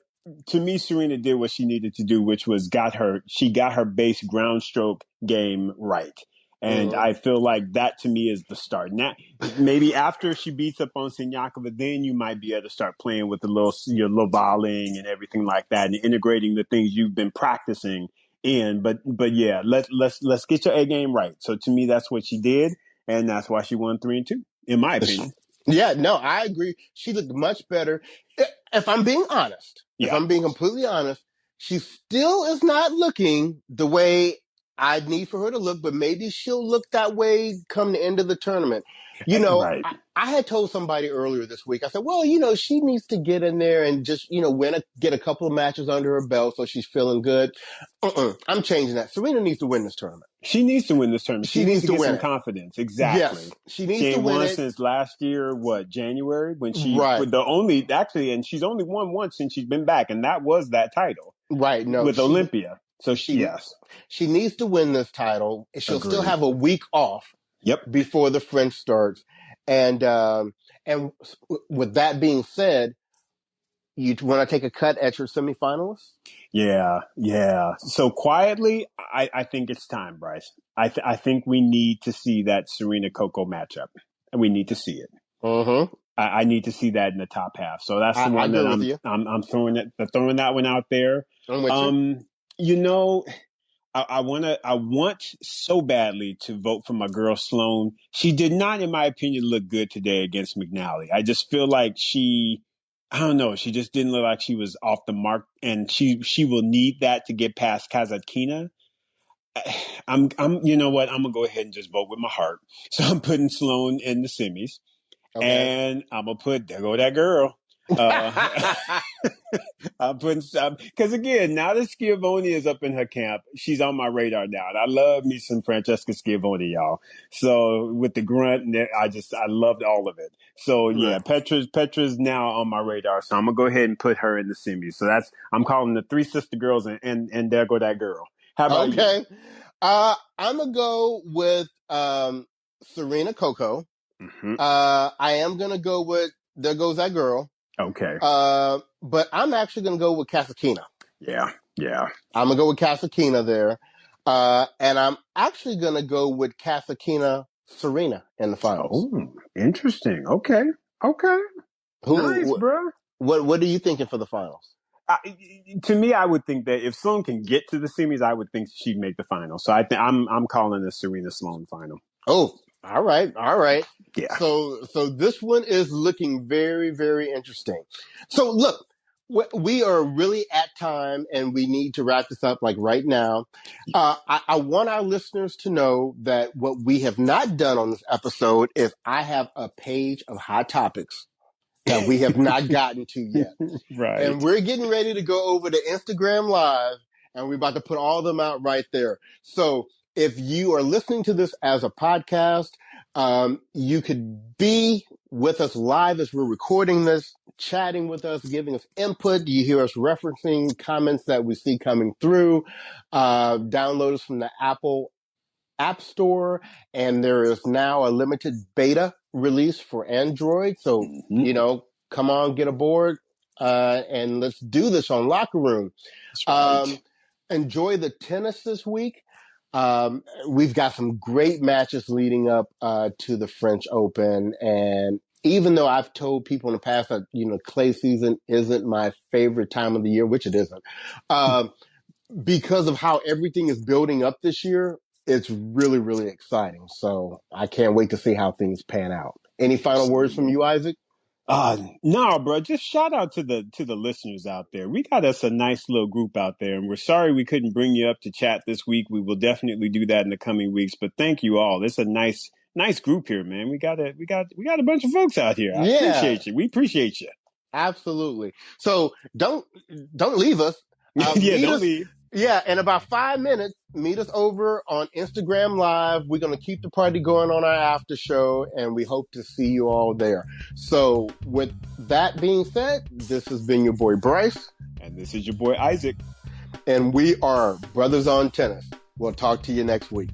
Speaker 2: to me, Serena did what she needed to do, which was got her base ground stroke game right. And I feel like that to me is the start. Now, maybe after she beats up on Siniakova, then you might be able to start playing with your little volleying and everything like that, and integrating the things you've been practicing in. But yeah, let's get your A game right. So to me, that's what she did, and that's why she won 3-2, in my opinion.
Speaker 3: Yeah, no, I agree. She looked much better. If I'm being honest, if I'm being completely honest, she still is not looking the way I'd need for her to look, but maybe she'll look that way come the end of the tournament.
Speaker 2: Right.
Speaker 3: I had told somebody earlier this week, I said, well, she needs to get in there and just, get a couple of matches under her belt so she's feeling good. I'm changing that. Serena needs to win this tournament.
Speaker 2: She needs to win this tournament. She needs to get some confidence. Exactly.
Speaker 3: Yes, she needs
Speaker 2: to win. She ain't won since last year, January, when she and she's only won once since she's been back, and that was that title.
Speaker 3: Right. No,
Speaker 2: with Olympia. So
Speaker 3: she needs to win this title. She'll still have a week off.
Speaker 2: Yep.
Speaker 3: Before the French starts, and with that being said, You want to take a cut at your semifinalists?
Speaker 2: Yeah. So quietly, I think it's time, Bryce. I think we need to see that Serena Coco matchup, and we need to see it.
Speaker 3: Mm-hmm.
Speaker 2: I need to see that in the top half. So that's the
Speaker 3: I
Speaker 2: one
Speaker 3: agree
Speaker 2: that
Speaker 3: with you.
Speaker 2: I'm throwing that one out there.
Speaker 3: I'm with you.
Speaker 2: You know, I want so badly to vote for my girl Sloane. She did not, in my opinion, look good today against McNally. I just feel like I don't know, she just didn't look like she was off the mark, and she will need that to get past Kazatkina. You know what? I'm gonna go ahead and just vote with my heart. So I'm putting Sloane in the semis,
Speaker 3: Okay.
Speaker 2: and I'm gonna put there go that girl. I'm putting some because again, now that Schiavone is up in her camp, she's on my radar now, and I love me some Francesca Schiavone, y'all. So with the grunt, I loved all of it. So yeah,
Speaker 3: Right.
Speaker 2: Petra's now on my radar, so I'm gonna go ahead and put her in the semis. So I'm calling the three sister girls, and there go that girl. How about you?
Speaker 3: Okay. I'm gonna go with Serena Coco.
Speaker 2: Mm-hmm.
Speaker 3: I am gonna go with There Goes That Girl.
Speaker 2: Okay.
Speaker 3: But I'm actually gonna go with Kasatkina.
Speaker 2: Yeah.
Speaker 3: I'm gonna go with Kasatkina there. And I'm actually gonna go with Kasatkina Serena in the finals.
Speaker 2: Oh, interesting. Okay. Nice,
Speaker 3: Who?
Speaker 2: bro.
Speaker 3: What are you thinking for the finals?
Speaker 2: To me, I would think that if Sloane can get to the semis, I would think she'd make the final. So I'm calling the Serena Sloane final.
Speaker 3: Oh, all right.
Speaker 2: Yeah.
Speaker 3: So this one is looking very, very interesting. So look, we are really at time, and we need to wrap this up like right now. I want our listeners to know that what we have not done on this episode is I have a page of hot topics that we have not gotten to yet.
Speaker 2: Right.
Speaker 3: And we're getting ready to go over to Instagram Live, and we're about to put all of them out right there. So if you are listening to this as a podcast, you could be with us live as we're recording this, chatting with us, giving us input. You hear us referencing comments that we see coming through. Download us from the Apple App Store, and there is now a limited beta release for Android. So, come on, get aboard, and let's do this on Locker Room.
Speaker 2: That's right.
Speaker 3: Enjoy the tennis this week. We've got some great matches leading up to the French Open, and even though I've told people in the past that clay season isn't my favorite time of the year, which it isn't, because of how everything is building up this year, it's really, really exciting. So I can't wait to see how things pan out. Any final words from you, Isaac?
Speaker 2: No, bro. Just shout out to the listeners out there. We got us a nice little group out there, and we're sorry we couldn't bring you up to chat this week. We will definitely do that in the coming weeks. But thank you all. It's a nice group here, man. We got a bunch of folks out here. I appreciate you. We appreciate you.
Speaker 3: Absolutely. So don't leave us.
Speaker 2: Don't leave.
Speaker 3: Yeah, in about 5 minutes, meet us over on Instagram Live. We're going to keep the party going on our after show, and we hope to see you all there. So with that being said, this has been your boy Bryce.
Speaker 2: And this is your boy Isaac.
Speaker 3: And we are Brothers on Tennis. We'll talk to you next week.